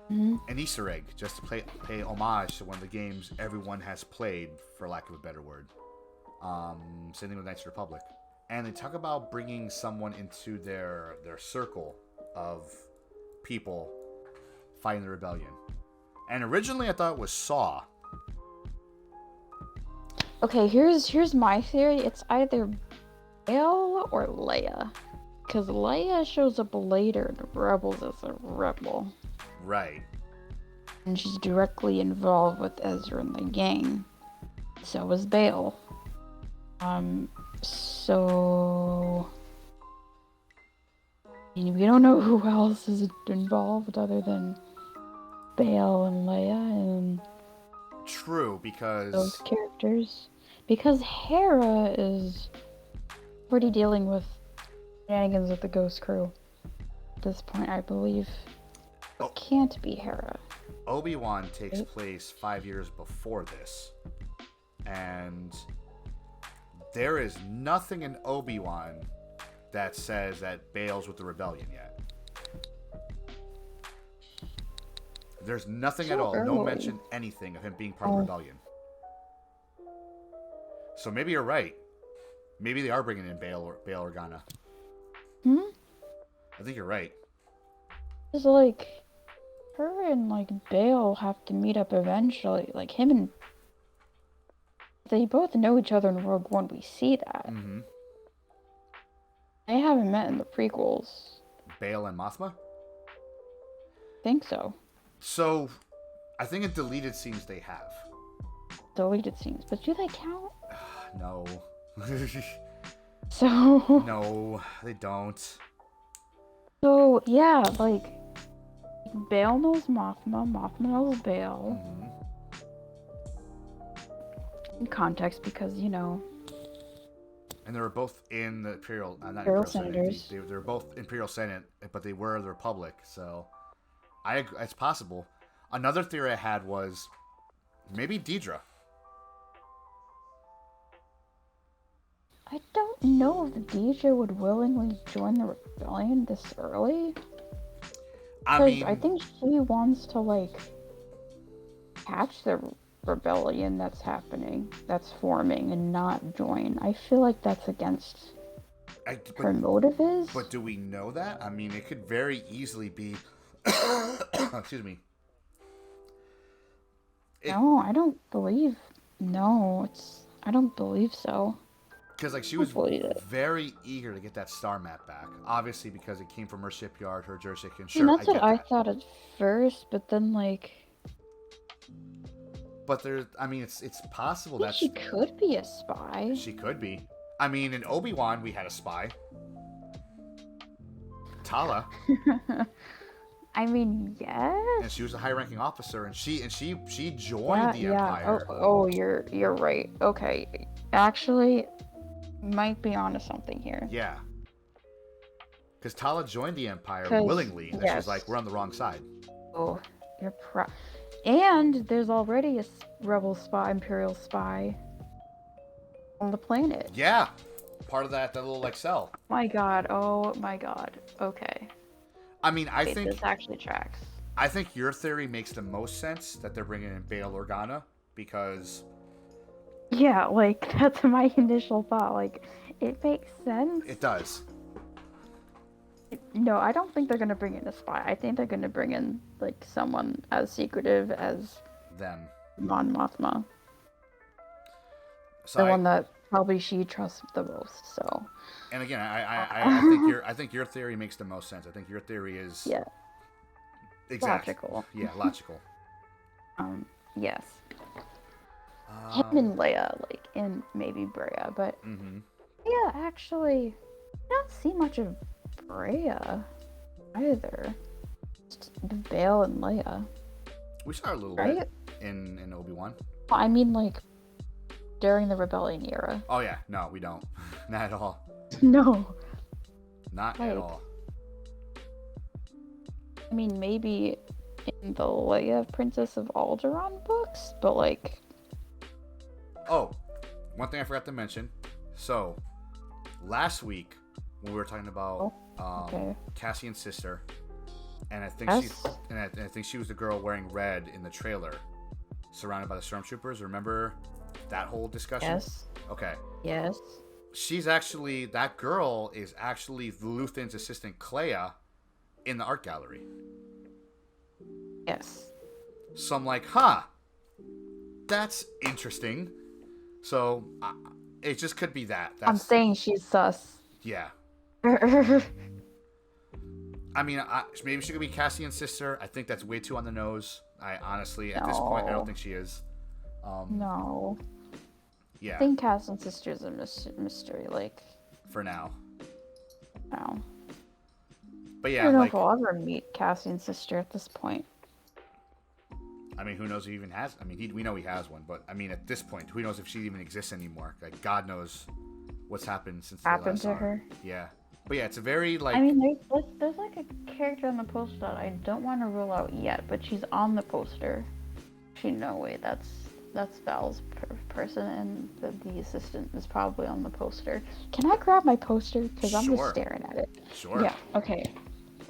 an Easter egg, just to pay homage to one of the games everyone has played, for lack of a better word. Same thing with Knights of the Republic. And they talk about bringing someone into their circle of people fighting the rebellion. And originally I thought it was Saw. Okay, here's my theory. It's either Bail or Leia. Because Leia shows up later in Rebels as a rebel. Right. And she's directly involved with Ezra and the gang. So is Bail. So I mean, we don't know who else is involved other than Bail and Leia and True, because those characters. Because Hera is already dealing with shenanigans with the Ghost Crew at this point, I believe. It can't be Hera. Obi-Wan takes place 5 years before this. And there is nothing in Obi-Wan that says that Bail's with the rebellion yet. There's nothing at all. early. No mention anything of him being part of the rebellion. So maybe you're right. Maybe they are bringing in Bail Organa. I think you're right. It's like her and like Bail have to meet up eventually. Like him and they both know each other in Rogue One. We see that. Mm-hmm. They haven't met in the prequels. Bail and Mothma? I think so. So, I think in deleted scenes they have. Deleted scenes, but do they count? No. So. No, they don't. So yeah, like Bail knows Mothma. Mothma knows Bail. Mm-hmm. In context, because you know. And they were both in the Imperial... not Imperial Senators. Senators. They were both Imperial Senate, but they were the Republic, so... It's possible. Another theory I had was... maybe Deidre. I don't know if Deidre would willingly join the rebellion this early. I think she wants to, like, catch the rebellion that's happening, that's forming, and not join. I feel like that's against her motive is. But do we know that? I mean, it could very easily be... excuse me. No, I don't believe... No, I don't believe so. Because, like, she was very eager to get that star map back. Obviously, because it came from her shipyard, her jurisdiction. Sure, and that's what I thought at first, but then, like... But there's... I mean, it's possible that... She could be a spy. She could be. I mean, in Obi-Wan, we had a spy. Tala. I mean, yes. And she was a high-ranking officer, and she joined the Empire. Oh, you're right. Okay, actually, might be onto something here. Yeah. Because Tala joined the Empire willingly, and she was like, "We're on the wrong side." Oh, and there's already a rebel spy, Imperial spy, on the planet. Yeah, part of that little like cell. Oh my god. Okay. I mean, I think this actually tracks. I think your theory makes the most sense that they're bringing in Bail Organa because. Yeah, like that's my initial thought. Like, it makes sense. It does. No, I don't think they're gonna bring in a spy. I think they're gonna bring in like someone as secretive as them. Mon Mothma. So the one that probably she trusts the most. So. And again, I think your theory makes the most sense. I think your theory is logical. Yeah, logical. Yes. Him and Leia, like, and maybe Brea, but yeah, actually, I don't see much of Brea either. Just Bail and Leia. We saw a little bit in Obi-Wan. Well, I mean, like, during the Rebellion era. Oh yeah, no, we don't. Not at all. No. Not at all. I mean, maybe in the Leia Princess of Alderaan books, but like... Oh, one thing I forgot to mention. So, last week, when we were talking about Cassian's sister, and I think I think she was the girl wearing red in the trailer, surrounded by the stormtroopers. Remember that whole discussion? Yes. Okay. Yes. That girl is actually Luthen's assistant Clea in the art gallery. Yes. So I'm like, that's interesting. So it just could be that. I'm saying she's sus. Yeah. I mean, maybe she could be Cassian's sister. I think that's way too on the nose. I honestly, at this point, I don't think she is. No. Yeah. I think Cassian's sister is a mystery, like. For now. No. But yeah, I don't know if we'll ever meet Cassian's sister at this point. I mean, who knows if he even has... I mean, we know he has one, but I mean, at this point, who knows if she even exists anymore? Like, God knows what's happened since happened to her. Yeah. But yeah, it's a very like. I mean, there's like a character on the poster that I don't want to rule out yet, but she's on the poster. Actually, no, wait, that's Val's person, and the assistant is probably on the poster. Can I grab my poster? Because I'm just Sure. staring at it. Sure. Yeah, okay.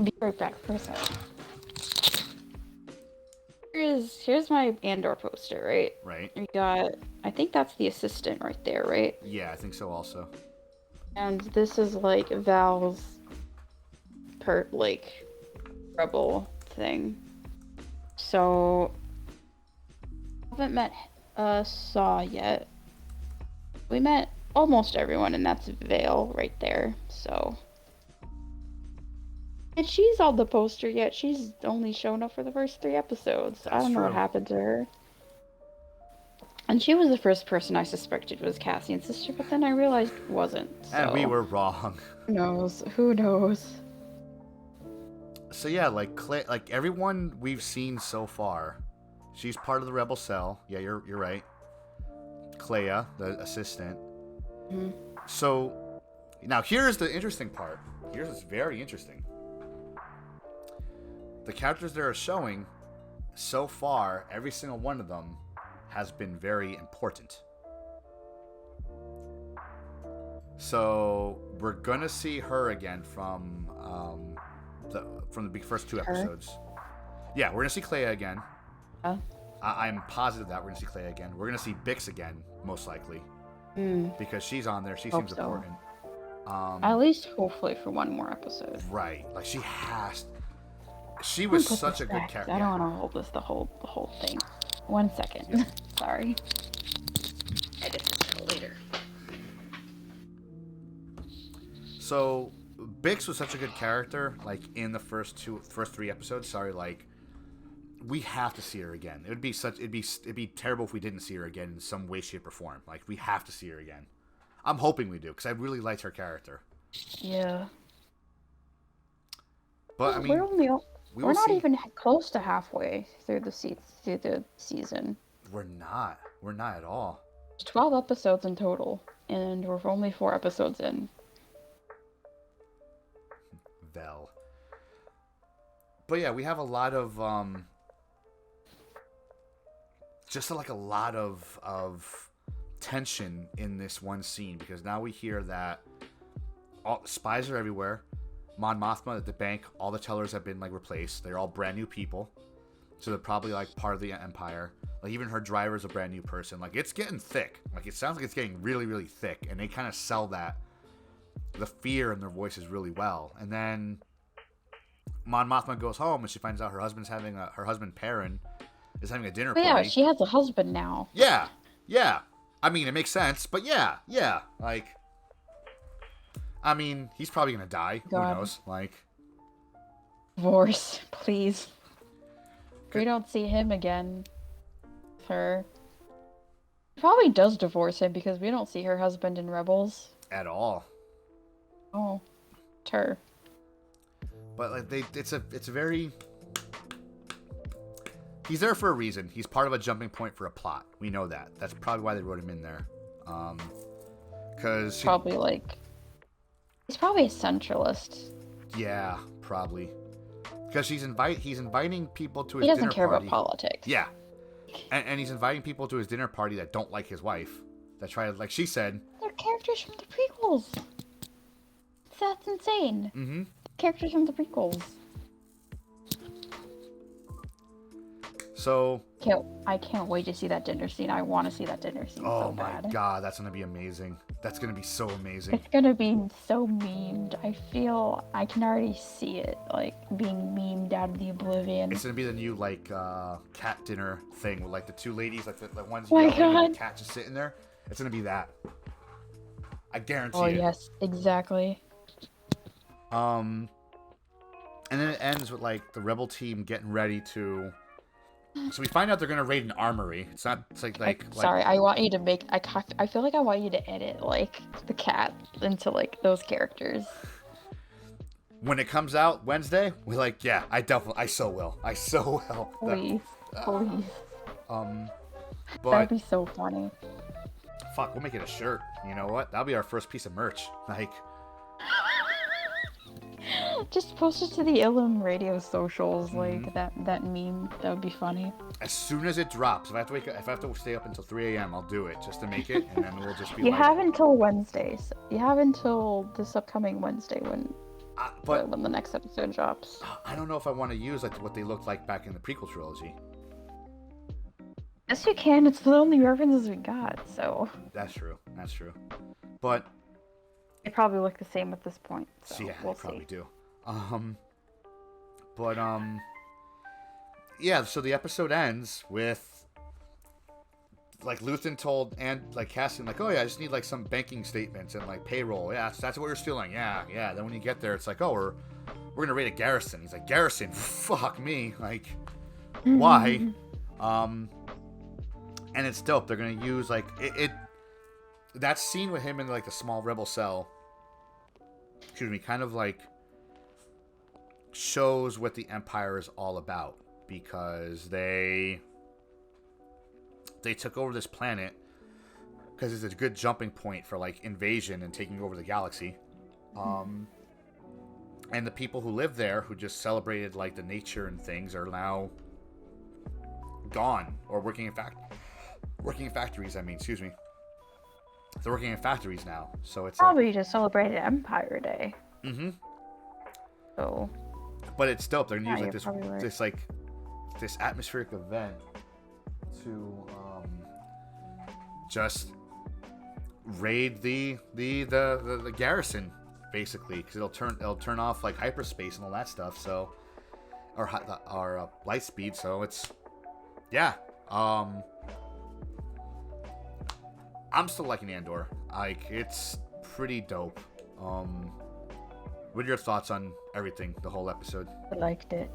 Be right back for a second. Here's my Andor poster, right? Right. We got, I think that's the assistant right there, right? Yeah, I think so also. And this is like Val's like rebel thing. So haven't met Saw yet. We met almost everyone, and that's Vale right there. So, and she's on the poster yet. She's only shown up for the first 3 episodes. I don't know what happened to her. And she was the first person I suspected was Cassian's sister, but then I realized it wasn't. So. And we were wrong. Who knows? Who knows? So yeah, like everyone we've seen so far, she's part of the rebel cell. Yeah, you're right. Clea, the assistant. Mm-hmm. So now here's the interesting part. Here's what's very interesting. The characters they are showing so far, every single one of them has been very important. So we're gonna see her again from the first 2 episodes. Yeah, we're gonna see Clea again. I'm positive that we're gonna see Clea again. We're gonna see Bix again, most likely, because she's on there. She seems important. At least, hopefully, for one more episode. Right, like she has. She was such a good character. I don't want to hold this the whole thing. 1 second. Yeah. Sorry. Edit this later. So, Bix was such a good character, like in the first 3 episodes. Sorry, like we have to see her again. It'd be terrible if we didn't see her again in some way, shape, or form. Like we have to see her again. I'm hoping we do because I really liked her character. Yeah. But I mean, we're not even close to halfway through the season. We're not at all. There's 12 episodes in total, and we're only 4 episodes in. Vel. But yeah, we have a lot of just like a lot of tension in this one scene because now we hear that all spies are everywhere. Mon Mothma at the bank, all the tellers have been like replaced. They're all brand new people, so they're probably like part of the Empire. Like even her driver's a brand new person. Like it's getting thick. Like it sounds like it's getting really, really thick, and they kind of sell that the fear in their voices really well. And then Mon Mothma goes home and she finds out her husband Perrin is having a dinner party. Yeah, she has a husband now. Yeah. I mean, it makes sense, but yeah. Like, I mean, he's probably gonna die. God. Who knows? Like, divorce, please. We don't see him again. Her. He probably does divorce him because we don't see her husband in Rebels at all. Oh, it's her. But like it's a very. He's there for a reason. He's part of a jumping point for a plot. We know that. That's probably why they wrote him in there. Because he's probably a centralist. Yeah, probably. Because he's inviting people to his dinner party. He doesn't care about politics. Yeah, and he's inviting people to his dinner party that don't like his wife. That try to, like she said. They're characters from the prequels. That's insane. Mm-hmm. Characters from the prequels. So I can't wait to see that dinner scene. I want to see that dinner scene so bad. Oh my god, that's gonna be amazing. That's gonna be so amazing. It's gonna be so memed. I feel I can already see it like being memed out of the oblivion. It's gonna be the new like cat dinner thing with like the 2 ladies, like the ones yelling and the cat just sitting there. It's gonna be that. I guarantee it. Oh yes, exactly. And then it ends with like the rebel team getting ready to. So we find out they're gonna raid an armory. It's not. It's like. Sorry, I want you to make. I feel like I want you to edit like the cat into like those characters. When it comes out Wednesday, we're like, yeah, I so will. Please. But that'd be so funny. Fuck, we'll make it a shirt. You know what? That'll be our first piece of merch. Like. Just post it to the Ilum radio socials, Mhm. like that meme. That would be funny. As soon as it drops, if I have to wake up, if I have to stay up until 3 a.m., I'll do it just to make it, and then we'll just be You like, have until Wednesday. So you have until this upcoming Wednesday but when the next episode drops. I don't know if I want to use like what they looked like back in the prequel trilogy. Yes, you can. It's the only references we got, so That's true. That's true. But they probably look the same at this point. So yeah, we'll they probably see. do. But yeah. So the episode ends with like Luthen told and like Cassian like, oh yeah, I just need like some banking statements and like payroll. Yeah, that's what we're stealing. Yeah, yeah. Then when you get there, it's like, oh, we're gonna raid a garrison. He's like, garrison? Fuck me. Like, why? And it's dope. They're gonna use like it that scene with him in like the small rebel cell. Excuse me, kind of like shows what the Empire is all about, because they took over this planet because it's a good jumping point for like invasion and taking over the galaxy. And the people who live there, who just celebrated like the nature and things, are now gone or working in factories. I mean, excuse me. They're working in factories now, so it's Probably just celebrated Empire Day. Mm-hmm. So. But it's dope. They're gonna Yeah, use you're probably right. this atmospheric event to just raid the garrison, basically, because it'll turn off like hyperspace and all that stuff. So, or light speed. So it's yeah. I'm still liking Andor. Like, it's pretty dope. What are your thoughts on everything, the whole episode? I liked it.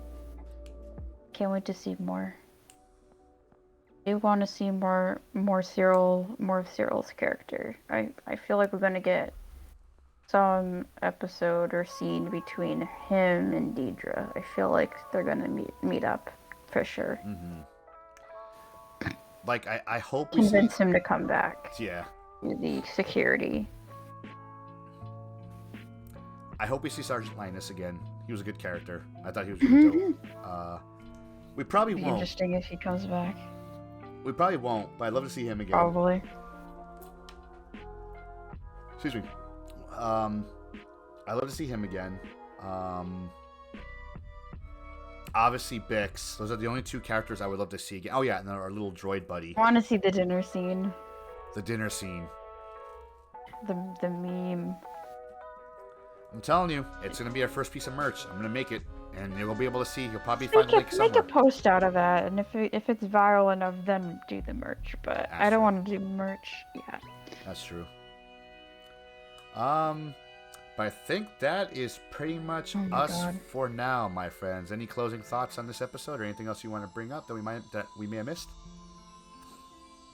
Can't wait to see more. I want to see more of Cyril's character. I feel like we're gonna get some episode or scene between him and Deidre. I feel like they're gonna meet up for sure. Mm-hmm. Like, I hope Convince him to come back. Yeah. The security. I hope we see Sergeant Linus again. He was a good character. I thought he was really dope. We probably Be won't. interesting if he comes back. We probably won't, but I'd love to see him again. Probably. Excuse me. I'd love to see him again. Obviously, Bix. Those are the only two characters I would love to see again. Oh, yeah, and then our little droid buddy. I want to see the dinner scene. The dinner scene. The meme. I'm telling you, it's going to be our first piece of merch. I'm going to make it, and you'll be able to see. You'll probably find a link somewhere. Make a post out of that, and if it's viral enough, then do the merch. But I don't want to do merch yet. That's true. But I think that is pretty much us for now, my friends. Any closing thoughts on this episode, or anything else you want to bring up that we may have missed?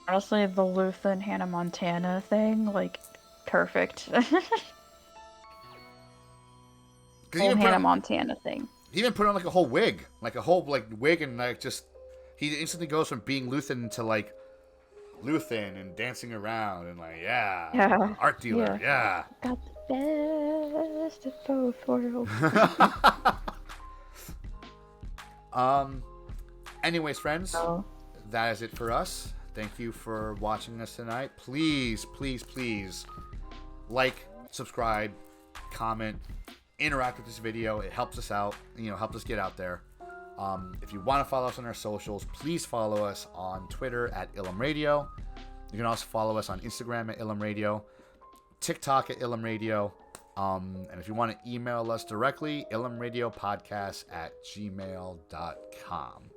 Honestly, the Luthen Hannah Montana thing, like, perfect. Whole Hannah Montana thing. He even put on like a whole wig, and like just he instantly goes from being Luthen to like Luthen and dancing around and like art dealer, yeah. Got the best of both worlds. Anyways, friends, that is it for us. Thank you for watching us tonight. Please, please, please like, subscribe, comment, interact with this video. It helps us out, helps us get out there. If you want to follow us on our socials, please follow us on Twitter at Ilum Radio. You can also follow us on Instagram at Ilum Radio, TikTok at Ilum Radio, and if you want to email us directly, ilumradiopodcast@gmail.com.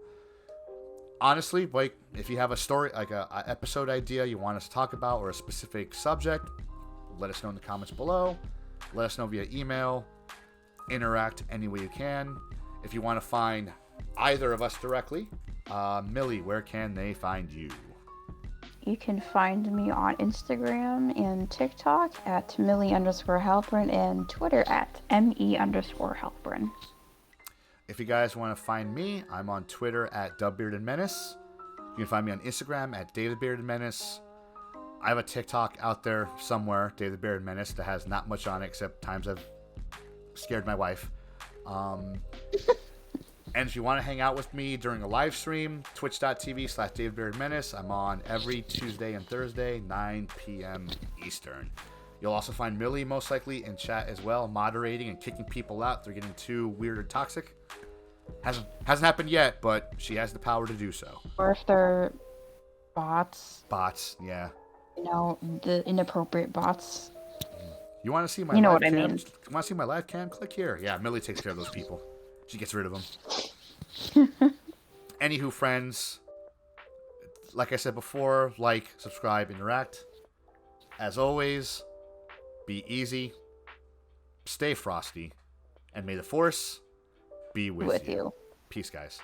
Honestly, like, if you have a story, like a episode idea you want us to talk about, or a specific subject, let us know in the comments below. Let us know via email. Interact any way you can. If you want to find either of us directly, Millie, where can they find you? You can find me on Instagram and TikTok at Millie_Halpern and Twitter at ME_Halpern. If you guys want to find me, I'm on Twitter at DubBeardedMenace. You can find me on Instagram at DavidBeardedMenace. I have a TikTok out there somewhere, DavidBeardedMenace, that has not much on it except times I've scared my wife. And if you want to hang out with me during a live stream, twitch.tv/DaveBeardMenace. I'm on every Tuesday and Thursday, 9 p.m. Eastern. You'll also find Millie most likely in chat as well, moderating and kicking people out if they're getting too weird or toxic. Hasn't happened yet, but she has the power to do so. Or if they're bots. Bots, yeah. You know, the inappropriate bots. You want to see my You know live what I cam? mean. Want to see my live cam? Click here. Yeah, Millie takes care of those people. She gets rid of them. Anywho, friends, like I said before, like, subscribe, interact. As always, be easy, stay frosty, and may the Force be with you. Peace, guys.